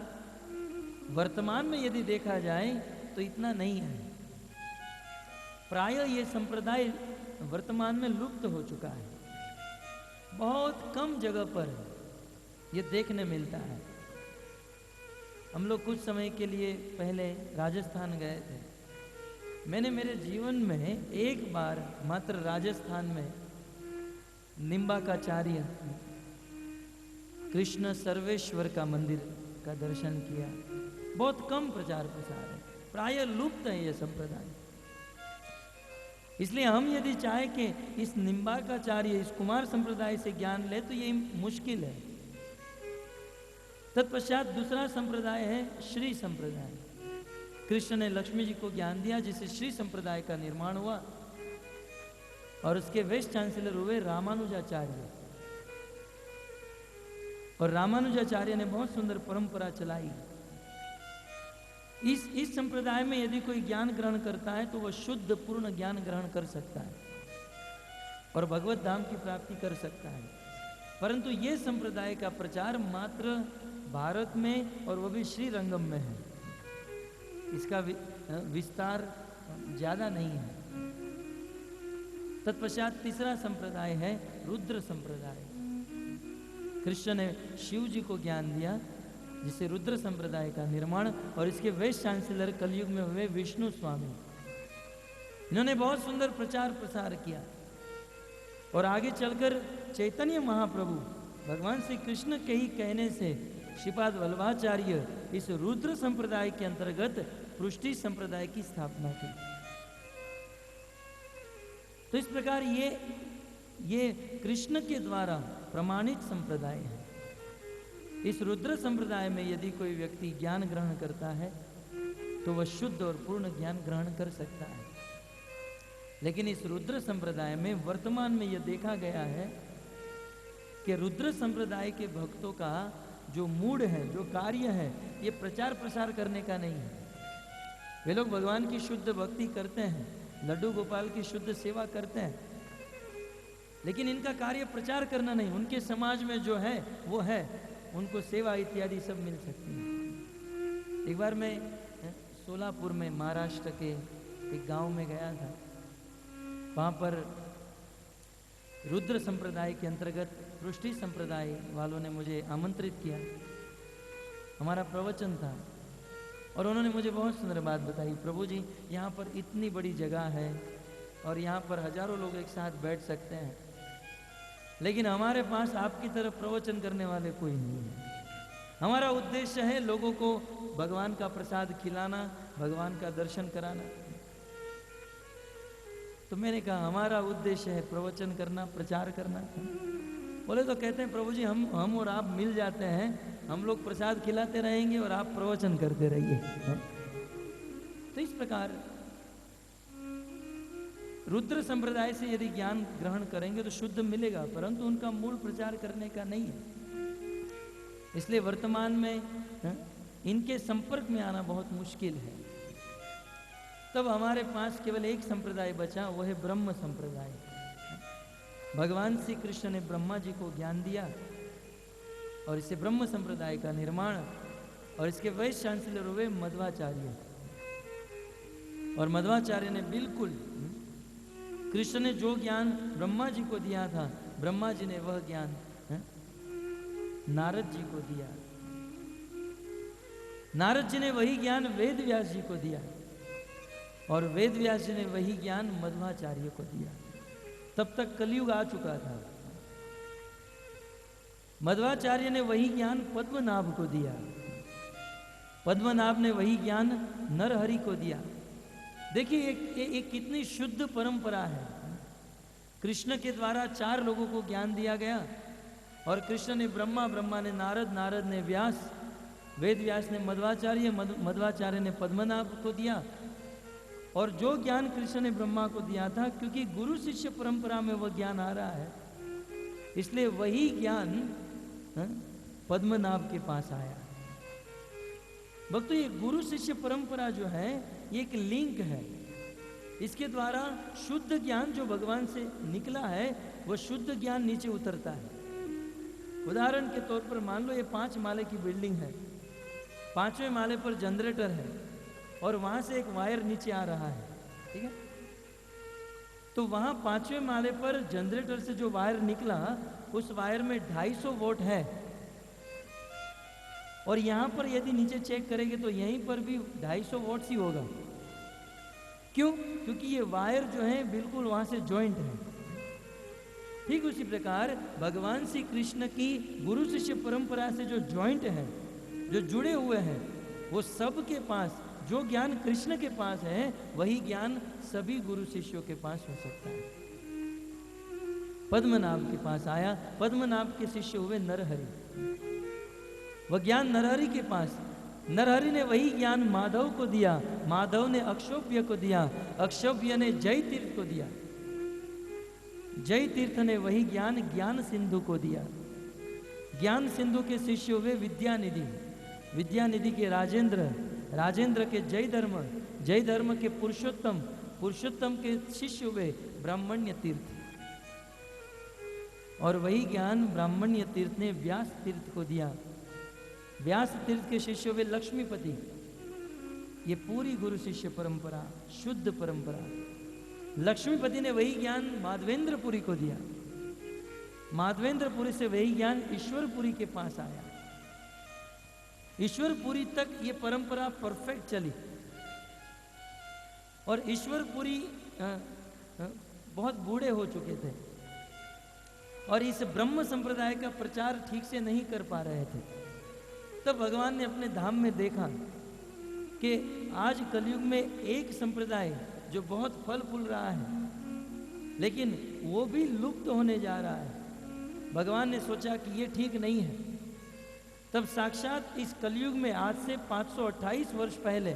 वर्तमान में यदि देखा जाए तो इतना नहीं है। प्रायः ये संप्रदाय वर्तमान में लुप्त हो चुका है। बहुत कम जगह पर ये देखने मिलता है। हम लोग कुछ समय के लिए पहले राजस्थान गए थे। मैंने मेरे जीवन में एक बार मात्र राजस्थान में निम्बाकाचार्य कृष्ण सर्वेश्वर का मंदिर का दर्शन किया। बहुत कम प्रचार प्रसार है, प्रायः लुप्त है यह संप्रदाय। इसलिए हम यदि चाहे कि इस निम्बाकाचार्य, इस कुमार संप्रदाय से ज्ञान ले तो ये मुश्किल है। तत्पश्चात दूसरा संप्रदाय है श्री संप्रदाय। कृष्ण ने लक्ष्मी जी को ज्ञान दिया, जिससे श्री संप्रदाय का निर्माण हुआ और उसके वाइस चांसलर हुए रामानुजाचार्य। और रामानुजाचार्य ने बहुत सुंदर परंपरा चलाई। इस संप्रदाय में यदि कोई ज्ञान ग्रहण करता है तो वह शुद्ध पूर्ण ज्ञान ग्रहण कर सकता है और भगवत धाम की प्राप्ति कर सकता है। परंतु ये संप्रदाय का प्रचार मात्र भारत में और वह भी श्रीरंगम में है। इसका विस्तार ज्यादा नहीं है। तत्पश्चात तीसरा संप्रदाय है रुद्र संप्रदाय। कृष्ण ने शिव जी को ज्ञान दिया, जिससे रुद्र संप्रदाय का निर्माण, और इसके वाइस चांसलर कलयुग में हुए विष्णु स्वामी। इन्होंने बहुत सुंदर प्रचार प्रसार किया और आगे चलकर चैतन्य महाप्रभु भगवान श्री कृष्ण के ही कहने से श्रीपाद वल्लभाचार्य इस रुद्र संप्रदाय के अंतर्गत पृष्टि संप्रदाय की स्थापना की। तो इस प्रकार ये कृष्ण के द्वारा प्रमाणित संप्रदाय है। इस रुद्र संप्रदाय में यदि कोई व्यक्ति ज्ञान ग्रहण करता है तो वह शुद्ध और पूर्ण ज्ञान ग्रहण कर सकता है। लेकिन इस रुद्र संप्रदाय में वर्तमान में यह देखा गया है कि रुद्र संप्रदाय के भक्तों का जो मूड है, जो कार्य है, ये प्रचार प्रसार करने का नहीं है। वे लोग भगवान की शुद्ध भक्ति करते हैं, लड्डू गोपाल की शुद्ध सेवा करते हैं, लेकिन इनका कार्य प्रचार करना नहीं। उनके समाज में जो है वो है, उनको सेवा इत्यादि सब मिल सकती है। एक बार मैं सोलापुर में महाराष्ट्र के एक गांव में गया था। वहाँ पर रुद्र संप्रदाय के अंतर्गत पृष्टि संप्रदाय वालों ने मुझे आमंत्रित किया। हमारा प्रवचन था और उन्होंने मुझे बहुत सुंदर बात बताई। प्रभु जी, यहाँ पर इतनी बड़ी जगह है और यहाँ पर हजारों लोग एक साथ बैठ सकते हैं, लेकिन हमारे पास आपकी तरफ प्रवचन करने वाले कोई नहीं है। हमारा उद्देश्य है लोगों को भगवान का प्रसाद खिलाना, भगवान का दर्शन कराना। तो मैंने कहा हमारा उद्देश्य है प्रवचन करना, प्रचार करना। बोले तो कहते हैं प्रभु जी, हम और आप मिल जाते हैं, हम लोग प्रसाद खिलाते रहेंगे और आप प्रवचन करते रहिए। तो इस प्रकार रुद्र संप्रदाय से यदि ज्ञान ग्रहण करेंगे तो शुद्ध मिलेगा, परंतु उनका मूल प्रचार करने का नहीं है। इसलिए वर्तमान में इनके संपर्क में आना बहुत मुश्किल है। तब हमारे पास केवल एक संप्रदाय बचा, वो है ब्रह्म संप्रदाय। भगवान श्री कृष्ण ने ब्रह्मा जी को ज्ञान दिया और इससे ब्रह्म संप्रदाय का निर्माण, और इसके वाइस चांसलर हुए मध्वाचार्य। और मध्वाचार्य ने बिल्कुल कृष्ण ने जो ज्ञान ब्रह्मा जी को दिया था, ब्रह्मा जी ने वह ज्ञान नारद जी को दिया। नारद जी ने वही ज्ञान वेद व्यास जी को दिया और वेद व्यास जी ने वही ज्ञान मध्वाचार्य को दिया। तब तक कलयुग आ चुका था। मध्वाचार्य ने वही ज्ञान पद्मनाभ को दिया, पद्मनाभ ने वही ज्ञान नरहरि को दिया। देखिए एक कितनी शुद्ध परंपरा है। कृष्ण के द्वारा 4 लोगों को ज्ञान दिया गया और कृष्ण ने ब्रह्मा, ब्रह्मा ने नारद, नारद ने व्यास, वेद व्यास ने मध्वाचार्य, मध्वाचार्य ने पद्मनाभ को दिया। और जो ज्ञान कृष्ण ने ब्रह्मा को दिया था, क्योंकि गुरु शिष्य परंपरा में वह ज्ञान आ रहा है, इसलिए वही ज्ञान पद्मनाभ के पास आया। भक्तों, ये गुरु शिष्य परंपरा जो है ये एक लिंक है। इसके द्वारा शुद्ध ज्ञान जो भगवान से निकला है वह शुद्ध ज्ञान नीचे उतरता है। उदाहरण के तौर पर मान लो ये 5 माले की बिल्डिंग है, 5वें माले पर जनरेटर है और वहां से एक वायर नीचे आ रहा है, ठीक है। तो वहां 5वें माले पर जनरेटर से जो वायर निकला उस वायर में 250 वोल्ट है और यहां पर यदि नीचे चेक करेंगे तो यहीं पर भी 250 वोल्ट ही होगा। क्यों? क्योंकि ये वायर जो है बिल्कुल वहां से जॉइंट है। ठीक उसी प्रकार भगवान श्री कृष्ण की गुरु शिष्य परंपरा से जो जॉइंट है, जो जुड़े हुए हैं, वो सबके पास जो ज्ञान कृष्ण के पास है वही ज्ञान सभी गुरु शिष्यों के पास हो सकता है। पद्मनाभ के पास आया, पद्मनाभ के शिष्य हुए नरहरि। वह ज्ञान नरहरि के पास, नरहरि ने वही ज्ञान माधव को दिया, माधव ने अक्षोभ्य को दिया, अक्षोभ्य ने जय तीर्थ को दिया, जय तीर्थ ने वही ज्ञान ज्ञान सिंधु को दिया। ज्ञान सिंधु के शिष्य हुए विद्यानिधि, विद्यानिधि के राजेंद्र, राजेंद्र के जय धर्म, जय धर्म के पुरुषोत्तम, पुरुषोत्तम के शिष्य हुए ब्राह्मण्य तीर्थ और वही ज्ञान ब्राह्मण्य तीर्थ ने व्यास तीर्थ को दिया। व्यास तीर्थ के शिष्य हुए लक्ष्मीपति। ये पूरी गुरु शिष्य परंपरा शुद्ध परंपरा। लक्ष्मीपति ने वही ज्ञान माधवेंद्रपुरी को दिया, माधवेंद्रपुरी से वही ज्ञान ईश्वरपुरी के पास आया। ईश्वरपुरी तक ये परंपरा परफेक्ट चली और ईश्वरपुरी बहुत बूढ़े हो चुके थे और इस ब्रह्म संप्रदाय का प्रचार ठीक से नहीं कर पा रहे थे। तब भगवान ने अपने धाम में देखा कि आज कलयुग में एक संप्रदाय जो बहुत फल फूल रहा है लेकिन वो भी लुप्त होने जा रहा है। भगवान ने सोचा कि ये ठीक नहीं है। तब साक्षात इस कलयुग में आज से 528 वर्ष पहले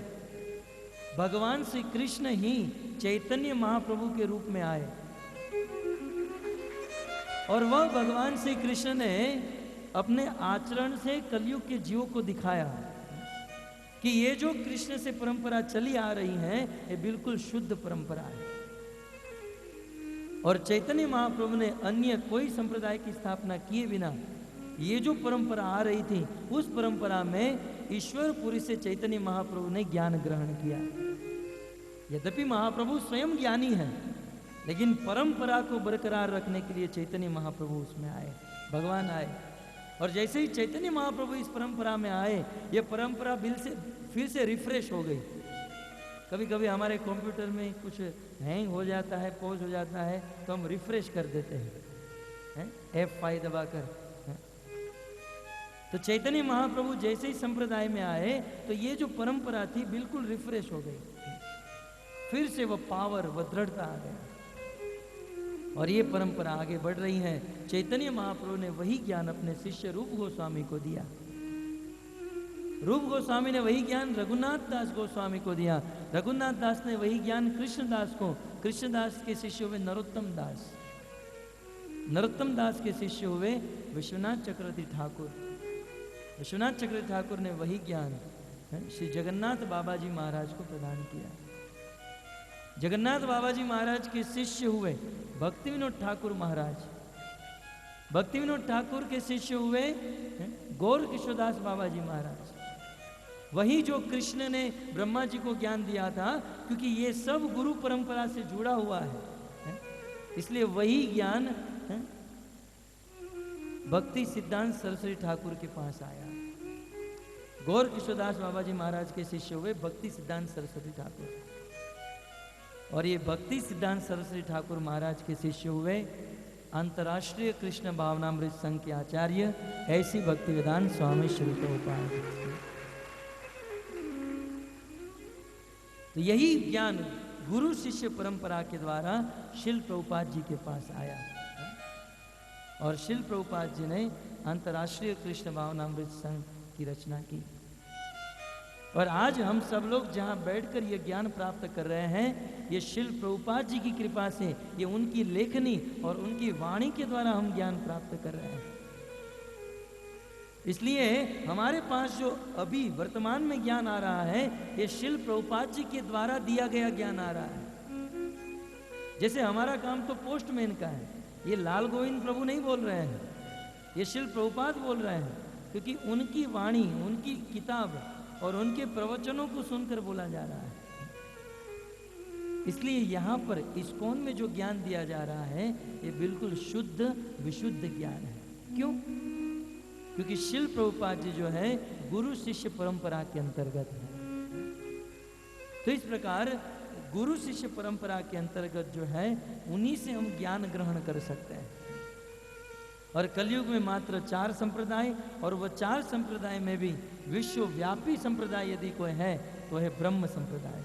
भगवान श्री कृष्ण ही चैतन्य महाप्रभु के रूप में आए और वह भगवान श्री कृष्ण ने अपने आचरण से कलयुग के जीवों को दिखाया कि ये जो कृष्ण से परंपरा चली आ रही है ये बिल्कुल शुद्ध परंपरा है। और चैतन्य महाप्रभु ने अन्य कोई संप्रदाय की स्थापना किए बिना ये जो परंपरा आ रही थी उस परंपरा में ईश्वरपुरी से चैतन्य महाप्रभु ने ज्ञान ग्रहण किया। यद्यपि महाप्रभु स्वयं ज्ञानी है लेकिन परंपरा को बरकरार रखने के लिए चैतन्य महाप्रभु उसमें आए, भगवान आए। और जैसे ही चैतन्य महाप्रभु इस परंपरा में आए ये परंपरा फिर से रिफ्रेश हो गई। कभी कभी हमारे कंप्यूटर में कुछ हैंग हो जाता है, पॉज हो जाता है तो हम रिफ्रेश कर देते हैं F5 दबाकर। तो चैतन्य महाप्रभु जैसे ही संप्रदाय में आए तो ये जो परंपरा थी बिल्कुल रिफ्रेश हो गई, फिर से वह पावर, वह दृढ़ता आ गया और ये परंपरा आगे बढ़ रही है। चैतन्य महाप्रभु ने वही ज्ञान अपने शिष्य रूप गोस्वामी को दिया, रूप गोस्वामी ने वही ज्ञान रघुनाथ दास गोस्वामी को दिया, रघुनाथ दास ने वही ज्ञान कृष्णदास को, कृष्णदास के शिष्य हुए नरोत्तम दास, नरोत्तम दास के शिष्य हुए विश्वनाथ चक्रवर्ती ठाकुर, विश्वनाथ चक्रवर्ती ठाकुर ने वही ज्ञान श्री जगन्नाथ बाबा जी महाराज को प्रदान किया। जगन्नाथ बाबा जी महाराज के शिष्य हुए भक्ति विनोद ठाकुर महाराज, भक्ति विनोद ठाकुर के शिष्य हुए गौर किशोरदास बाबा जी महाराज, वही जो कृष्ण ने ब्रह्मा जी को ज्ञान दिया था, क्योंकि ये सब गुरु परंपरा से जुड़ा हुआ है इसलिए वही ज्ञान भक्ति सिद्धांत सरस्वती ठाकुर के पास आया। गौर किशोरदास बाबा जी महाराज के शिष्य हुए भक्ति सिद्धांत सरस्वती ठाकुर, और ये भक्ति सिद्धांत सरस्वती ठाकुर महाराज के शिष्य हुए अंतर्राष्ट्रीय कृष्ण भावनामृत संघ के आचार्य ऐसी भक्ति वेदांत स्वामी श्री प्रभुपाद। तो यही ज्ञान गुरु शिष्य परंपरा के द्वारा शिल प्रभुपाद जी के पास आया, और शिल प्रभुपाद जी ने अंतर्राष्ट्रीय कृष्ण भावनामृत संघ की रचना की। और आज हम सब लोग जहां बैठकर ये ज्ञान प्राप्त कर रहे हैं, ये शिल प्रभुपाद जी की कृपा से, ये उनकी लेखनी और उनकी वाणी के द्वारा हम ज्ञान प्राप्त कर रहे हैं। इसलिए हमारे पास जो अभी वर्तमान में ज्ञान आ रहा है, ये शिल प्रभुपाद जी के द्वारा दिया गया ज्ञान आ रहा है। जैसे हमारा काम तो पोस्टमैन का है, ये लाल गोविंद प्रभु नहीं बोल रहे हैं, ये शिल प्रभुपाद बोल रहे हैं, क्योंकि उनकी वाणी, उनकी किताब और उनके प्रवचनों को सुनकर बोला जा रहा है। इसलिए यहाँ पर इस्कॉन में जो ज्ञान दिया जा रहा है, ये बिल्कुल शुद्ध विशुद्ध ज्ञान है। क्यों? क्योंकि शिल प्रभुपाद जी जो है गुरु शिष्य परंपरा के अंतर्गत है। तो इस प्रकार गुरु शिष्य परंपरा के अंतर्गत जो है, उन्हीं से हम ज्ञान ग्रहण कर सकते हैं। और कलयुग में मात्र 4 संप्रदाय, और वह 4 संप्रदाय में भी विश्वव्यापी संप्रदाय यदि कोई है तो है ब्रह्म संप्रदाय।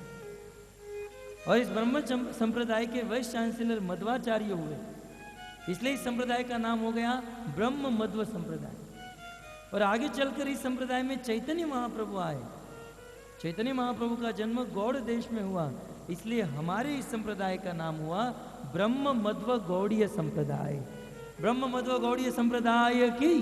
और इस ब्रह्म संप्रदाय के वाइस चांसलर मध्वाचार्य हुए, इसलिए इस संप्रदाय का नाम हो गया ब्रह्म मध्व संप्रदाय। और आगे चलकर इस संप्रदाय में चैतन्य महाप्रभु आए। चैतन्य महाप्रभु का जन्म गौड़ देश में हुआ, इसलिए हमारे इस संप्रदाय का नाम हुआ ब्रह्म मध्व गौड़ीय संप्रदाय। ब्रह्म मध्व गौड़ीय संप्रदाय की।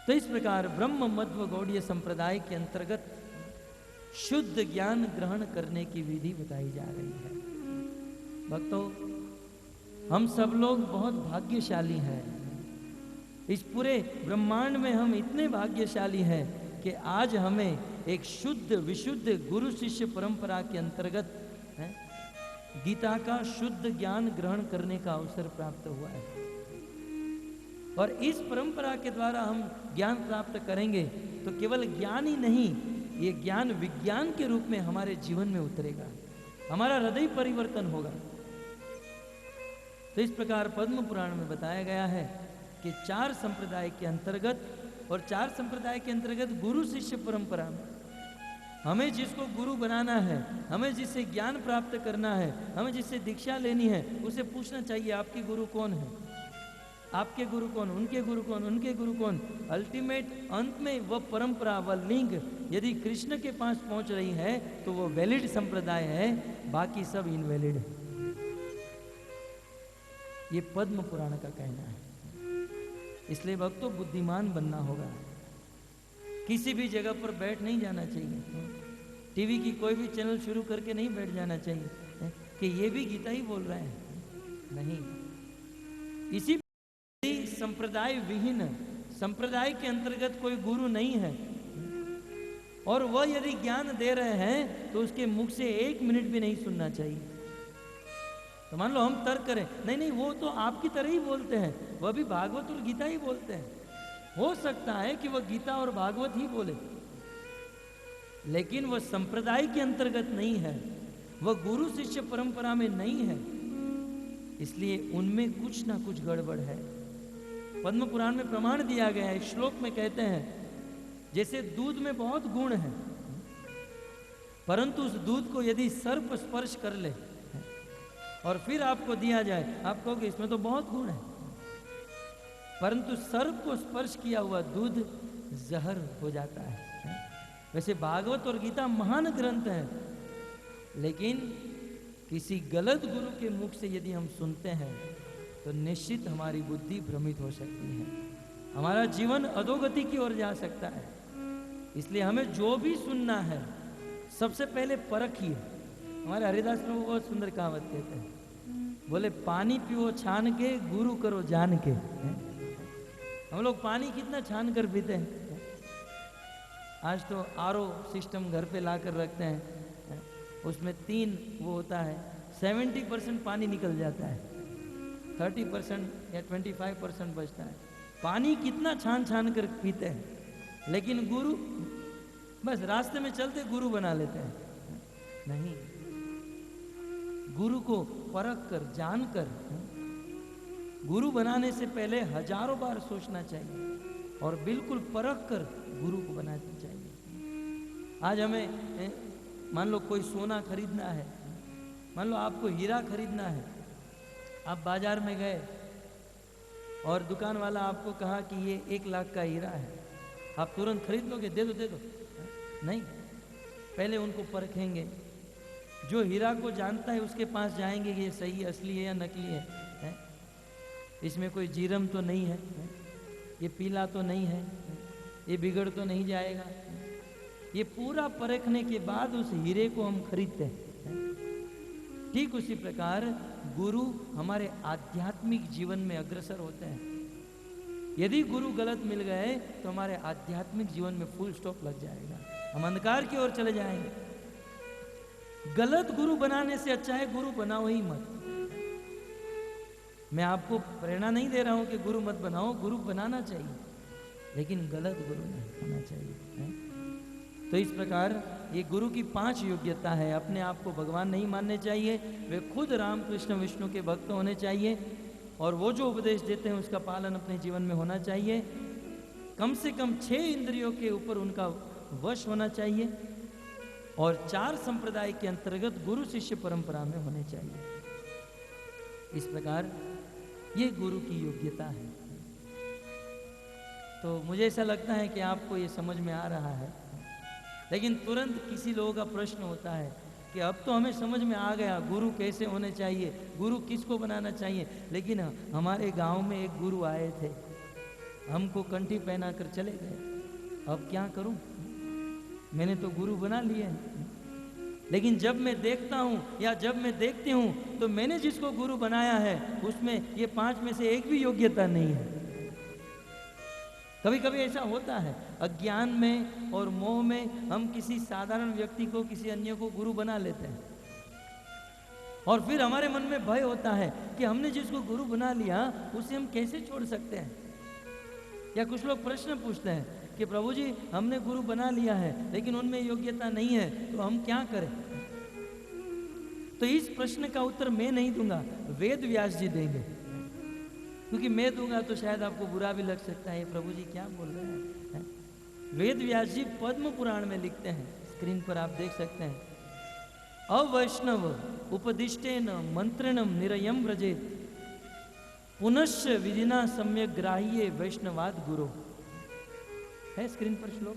तो इस प्रकार ब्रह्म मध्व गौड़ीय संप्रदाय के अंतर्गत शुद्ध ज्ञान ग्रहण करने की विधि बताई जा रही है। भक्तों, हम सब लोग बहुत भाग्यशाली हैं। इस पूरे ब्रह्मांड में हम इतने भाग्यशाली हैं कि आज हमें एक शुद्ध विशुद्ध गुरु शिष्य परंपरा के अंतर्गत गीता का शुद्ध ज्ञान ग्रहण करने का अवसर प्राप्त हुआ है। और इस परंपरा के द्वारा हम ज्ञान प्राप्त करेंगे तो केवल ज्ञान ही नहीं, ये ज्ञान विज्ञान के रूप में हमारे जीवन में उतरेगा, हमारा हृदय परिवर्तन होगा। तो इस प्रकार पद्म पुराण में बताया गया है कि 4 संप्रदाय के अंतर्गत, और 4 संप्रदाय के अंतर्गत गुरु शिष्य परंपरा में हमें जिसको गुरु बनाना है, हमें जिससे ज्ञान प्राप्त करना है, हमें जिससे दीक्षा लेनी है, उसे पूछना चाहिए आपके गुरु कौन है, आपके गुरु कौन, उनके गुरु कौन, उनके गुरु कौन। अल्टीमेट अंत में वह परंपरा, वह लिंग यदि कृष्ण के पास पहुंच रही है तो वो वैलिड संप्रदाय है, बाकी सब इनवैलिड है। ये पद्म पुराण का कहना है। इसलिए भक्तों, बुद्धिमान बनना होगा। किसी भी जगह पर बैठ नहीं जाना चाहिए, टीवी की कोई भी चैनल शुरू करके नहीं बैठ जाना चाहिए कि ये भी गीता ही बोल रहे हैं। नहीं, इसी संप्रदाय विहीन, संप्रदाय के अंतर्गत कोई गुरु नहीं है और वह यदि ज्ञान दे रहे हैं तो उसके मुख से 1 मिनट भी नहीं सुनना चाहिए। तो मान लो हम तर्क करें, नहीं नहीं वो तो आपकी तरह ही बोलते हैं, वह भी भागवत और गीता ही बोलते हैं। हो सकता है कि वह गीता और भागवत ही बोले, लेकिन वह संप्रदाय के अंतर्गत नहीं है, वह गुरु शिष्य परंपरा में नहीं है, इसलिए उनमें कुछ ना कुछ गड़बड़ है। पद्म पुराण में प्रमाण दिया गया है, श्लोक में कहते हैं जैसे दूध में बहुत गुण है, परंतु उस दूध को यदि सर्प स्पर्श कर ले और फिर आपको दिया जाए, आप कहोगे इसमें तो बहुत गुण है, परंतु सर्प को स्पर्श किया हुआ दूध जहर हो जाता है। वैसे भागवत और गीता महान ग्रंथ हैं, लेकिन किसी गलत गुरु के मुख से यदि हम सुनते हैं तो निश्चित हमारी बुद्धि भ्रमित हो सकती है, हमारा जीवन अधोगति की ओर जा सकता है। इसलिए हमें जो भी सुनना है सबसे पहले परखिए। हमारे हरिदास प्रभु बहुत सुंदर कहावत कहते हैं, बोले पानी पियो छान के, गुरु करो जान के। हम लोग पानी कितना छान कर पीते हैं। आज तो आरओ सिस्टम घर पे ला कर रखते हैं, उसमें 3 वो होता है, 70% पानी निकल जाता है, 30% या 25% बचता है। पानी कितना छान छान कर पीते हैं, लेकिन गुरु बस रास्ते में चलते गुरु बना लेते हैं। नहीं, गुरु को परख कर, जान कर, गुरु बनाने से पहले हजारों बार सोचना चाहिए और बिल्कुल परख कर गुरु को बनाना चाहिए। आज हमें मान लो कोई सोना खरीदना है, मान लो आपको हीरा खरीदना है, आप बाजार में गए और दुकान वाला आपको कहा कि ये 1 लाख का हीरा है, आप तुरंत खरीद लोगे? दे दो दे दो? नहीं, पहले उनको परखेंगे। जो हीरा को जानता है उसके पास जाएंगे कि ये सही असली है या नकली है, इसमें कोई जीरम तो नहीं है, ये पीला तो नहीं है, ये बिगड़ तो नहीं जाएगा। ये पूरा परखने के बाद उस हीरे को हम खरीदते हैं। ठीक उसी प्रकार गुरु हमारे आध्यात्मिक जीवन में अग्रसर होते हैं। यदि गुरु गलत मिल गए तो हमारे आध्यात्मिक जीवन में फुल स्टॉप लग जाएगा, हम अंधकार की ओर चले जाएंगे। गलत गुरु बनाने से अच्छा है गुरु बनाओ ही मत। मैं आपको प्रेरणा नहीं दे रहा हूं कि गुरु मत बनाओ, गुरु बनाना चाहिए, लेकिन गलत गुरु नहीं होना चाहिए। तो इस प्रकार ये गुरु की 5 योग्यता है। अपने आप को भगवान नहीं मानने चाहिए, वे खुद राम कृष्ण विष्णु के भक्त होने चाहिए और वो जो उपदेश देते हैं उसका पालन अपने जीवन में होना चाहिए। कम से कम 6 इंद्रियों के ऊपर उनका वश होना चाहिए और 4 संप्रदाय के अंतर्गत गुरु शिष्य परंपरा में होने चाहिए। इस प्रकार ये गुरु की योग्यता है। तो मुझे ऐसा लगता है कि आपको ये समझ में आ रहा है, लेकिन तुरंत किसी लोगों का प्रश्न होता है कि अब तो हमें समझ में आ गया गुरु कैसे होने चाहिए, गुरु किसको बनाना चाहिए, लेकिन हमारे गांव में एक गुरु आए थे, हमको कंठी पहना कर चले गए, अब क्या करूं? मैंने तो गुरु बना लिए, लेकिन जब मैं देखता हूं या जब मैं देखती हूं तो मैंने जिसको गुरु बनाया है उसमें ये 5 में से एक भी योग्यता नहीं है। कभी कभी ऐसा होता है, अज्ञान में और मोह में हम किसी साधारण व्यक्ति को, किसी अन्य को गुरु बना लेते हैं और फिर हमारे मन में भय होता है कि हमने जिसको गुरु बना लिया उसे हम कैसे छोड़ सकते हैं। या कुछ लोग प्रश्न पूछते हैं कि प्रभु जी हमने गुरु बना लिया है लेकिन उनमें योग्यता नहीं है, तो हम क्या करें? तो इस प्रश्न का उत्तर मैं नहीं दूंगा, वेद व्यास जी देंगे, क्योंकि मैं दूंगा तो शायद आपको बुरा भी लग सकता है, प्रभु जी क्या बोल रहे हैं। वेद व्यास जी पद्म पुराण में लिखते हैं, स्क्रीन पर आप देख सकते हैं, अवैष्णव उपदिष्टेन मंत्रणम निरयम व्रजेत पुनश्च विधिना सम्यक ग्राह्ये वैष्णवाद गुरु। है स्क्रीन पर श्लोक,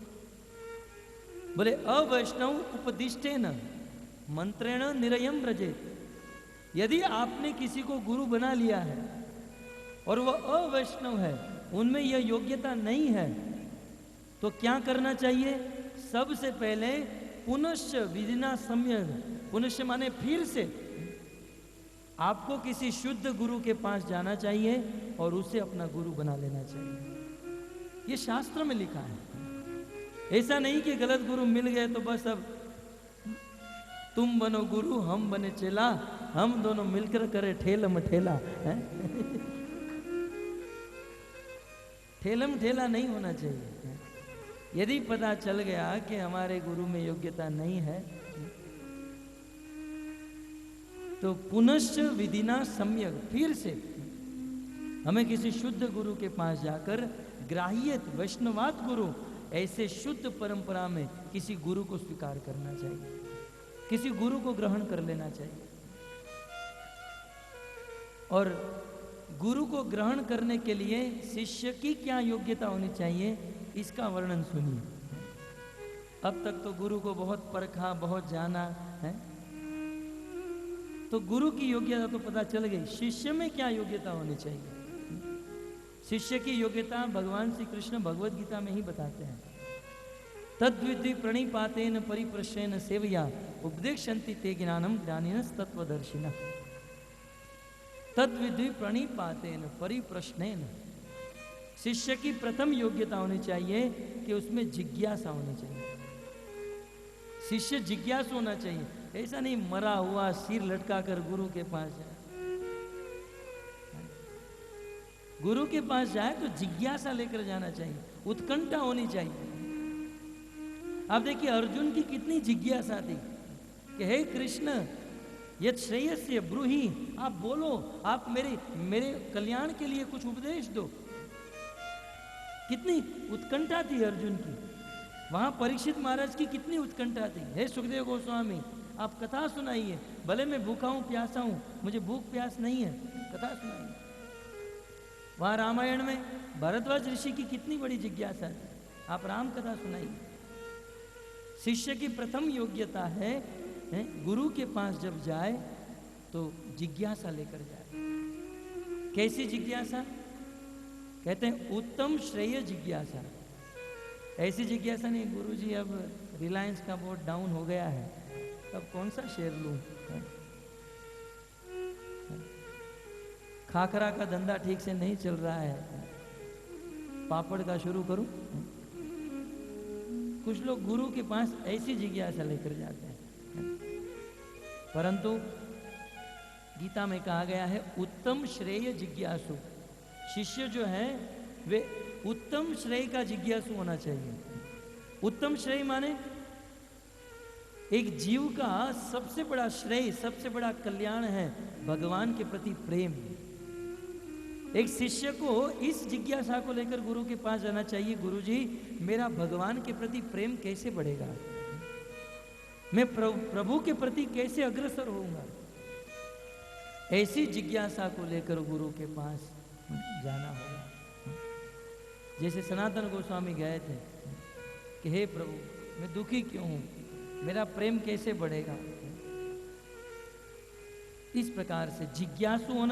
बोले अवैष्णव उपदिष्टेन मंत्रेण निरयम व्रजेत। यदि आपने किसी को गुरु बना लिया है और वह अवैष्णव है, उनमें यह योग्यता नहीं है, तो क्या करना चाहिए? सबसे पहले पुनश्च विधिना सम्यक, पुनश्च माने फिर से आपको किसी शुद्ध गुरु के पास जाना चाहिए और उसे अपना गुरु बना लेना चाहिए। ये शास्त्र में लिखा है। ऐसा नहीं कि गलत गुरु मिल गए तो बस अब तुम बनो गुरु हम बने चेला, हम दोनों मिलकर करे ठेलम ठेला। ठेलम ठेला नहीं होना चाहिए। यदि पता चल गया कि हमारे गुरु में योग्यता नहीं है तो पुनश्च विधिना सम्यक, फिर से हमें किसी शुद्ध गुरु के पास जाकर ग्राह्यत वैष्णवाद गुरु, ऐसे शुद्ध परंपरा में किसी गुरु को स्वीकार करना चाहिए, किसी गुरु को ग्रहण कर लेना चाहिए। और गुरु को ग्रहण करने के लिए शिष्य की क्या योग्यता होनी चाहिए, इसका वर्णन सुनिए। अब तक तो गुरु को बहुत परखा, बहुत जाना है, तो गुरु की योग्यता तो पता चल गई, शिष्य में क्या योग्यता होनी चाहिए। शिष्य की योग्यता भगवान श्री कृष्ण भगवद गीता में ही बताते हैं। तद्विधि प्रणिपातेन परिप्रश्नेन सेवया उपदेक्षन्ति ते ज्ञानम ज्ञानिनस् तत्वदर्शिनः। तद्विधि प्रणिपातेन परिप्रश्नेन, शिष्य की प्रथम योग्यता होनी चाहिए कि उसमें जिज्ञासा होनी चाहिए। शिष्य जिज्ञासु होना चाहिए, ऐसा नहीं मरा हुआ सिर लटका कर गुरु के पास जाए। गुरु के पास जाए तो जिज्ञासा लेकर जाना चाहिए, उत्कंठा होनी चाहिए। आप देखिए अर्जुन की कितनी जिज्ञासा थी कि हे कृष्ण यद श्रेयस्य ब्रूहि, आप बोलो, आप मेरे कल्याण के लिए कुछ उपदेश दो। कितनी उत्कंठा थी अर्जुन की। वहां परीक्षित महाराज की कितनी उत्कंठा थी, हे सुखदेव गोस्वामी आप कथा सुनाइए, भले मैं भूखा हूं प्यासा हूं, मुझे भूख प्यास नहीं है, कथा सुनाइए। वहां रामायण में भरद्वाज ऋषि की कितनी बड़ी जिज्ञासा थी, आप राम कथा सुनाइए। शिष्य की प्रथम योग्यता है गुरु के पास जब जाए तो जिज्ञासा लेकर जाए। कैसी जिज्ञासा? कहते हैं उत्तम श्रेय जिज्ञासा। ऐसी जिज्ञासा नहीं गुरुजी अब रिलायंस का बोर्ड डाउन हो गया है, अब कौन सा शेयर लूं, खाखरा का धंधा ठीक से नहीं चल रहा है, पापड़ का शुरू करूं। कुछ लोग गुरु के पास ऐसी जिज्ञासा लेकर जाते हैं, परंतु गीता में कहा गया है उत्तम श्रेय जिज्ञासु। शिष्य जो है वे उत्तम श्रेय का जिज्ञासु होना चाहिए। उत्तम श्रेय माने एक जीव का सबसे बड़ा श्रेय, सबसे बड़ा कल्याण है भगवान के प्रति प्रेम। एक शिष्य को इस जिज्ञासा को लेकर गुरु के पास जाना चाहिए, गुरुजी मेरा भगवान के प्रति प्रेम कैसे बढ़ेगा, मैं प्रभु के प्रति कैसे अग्रसर होऊंगा। ऐसी जिज्ञासा को लेकर गुरु के पास जाना होगा। जैसे सनातन गोस्वामी गए थे कि हे प्रभु मैं दुखी क्यों हूं, मेरा प्रेम कैसे बढ़ेगा। इस प्रकार से जिज्ञासु होना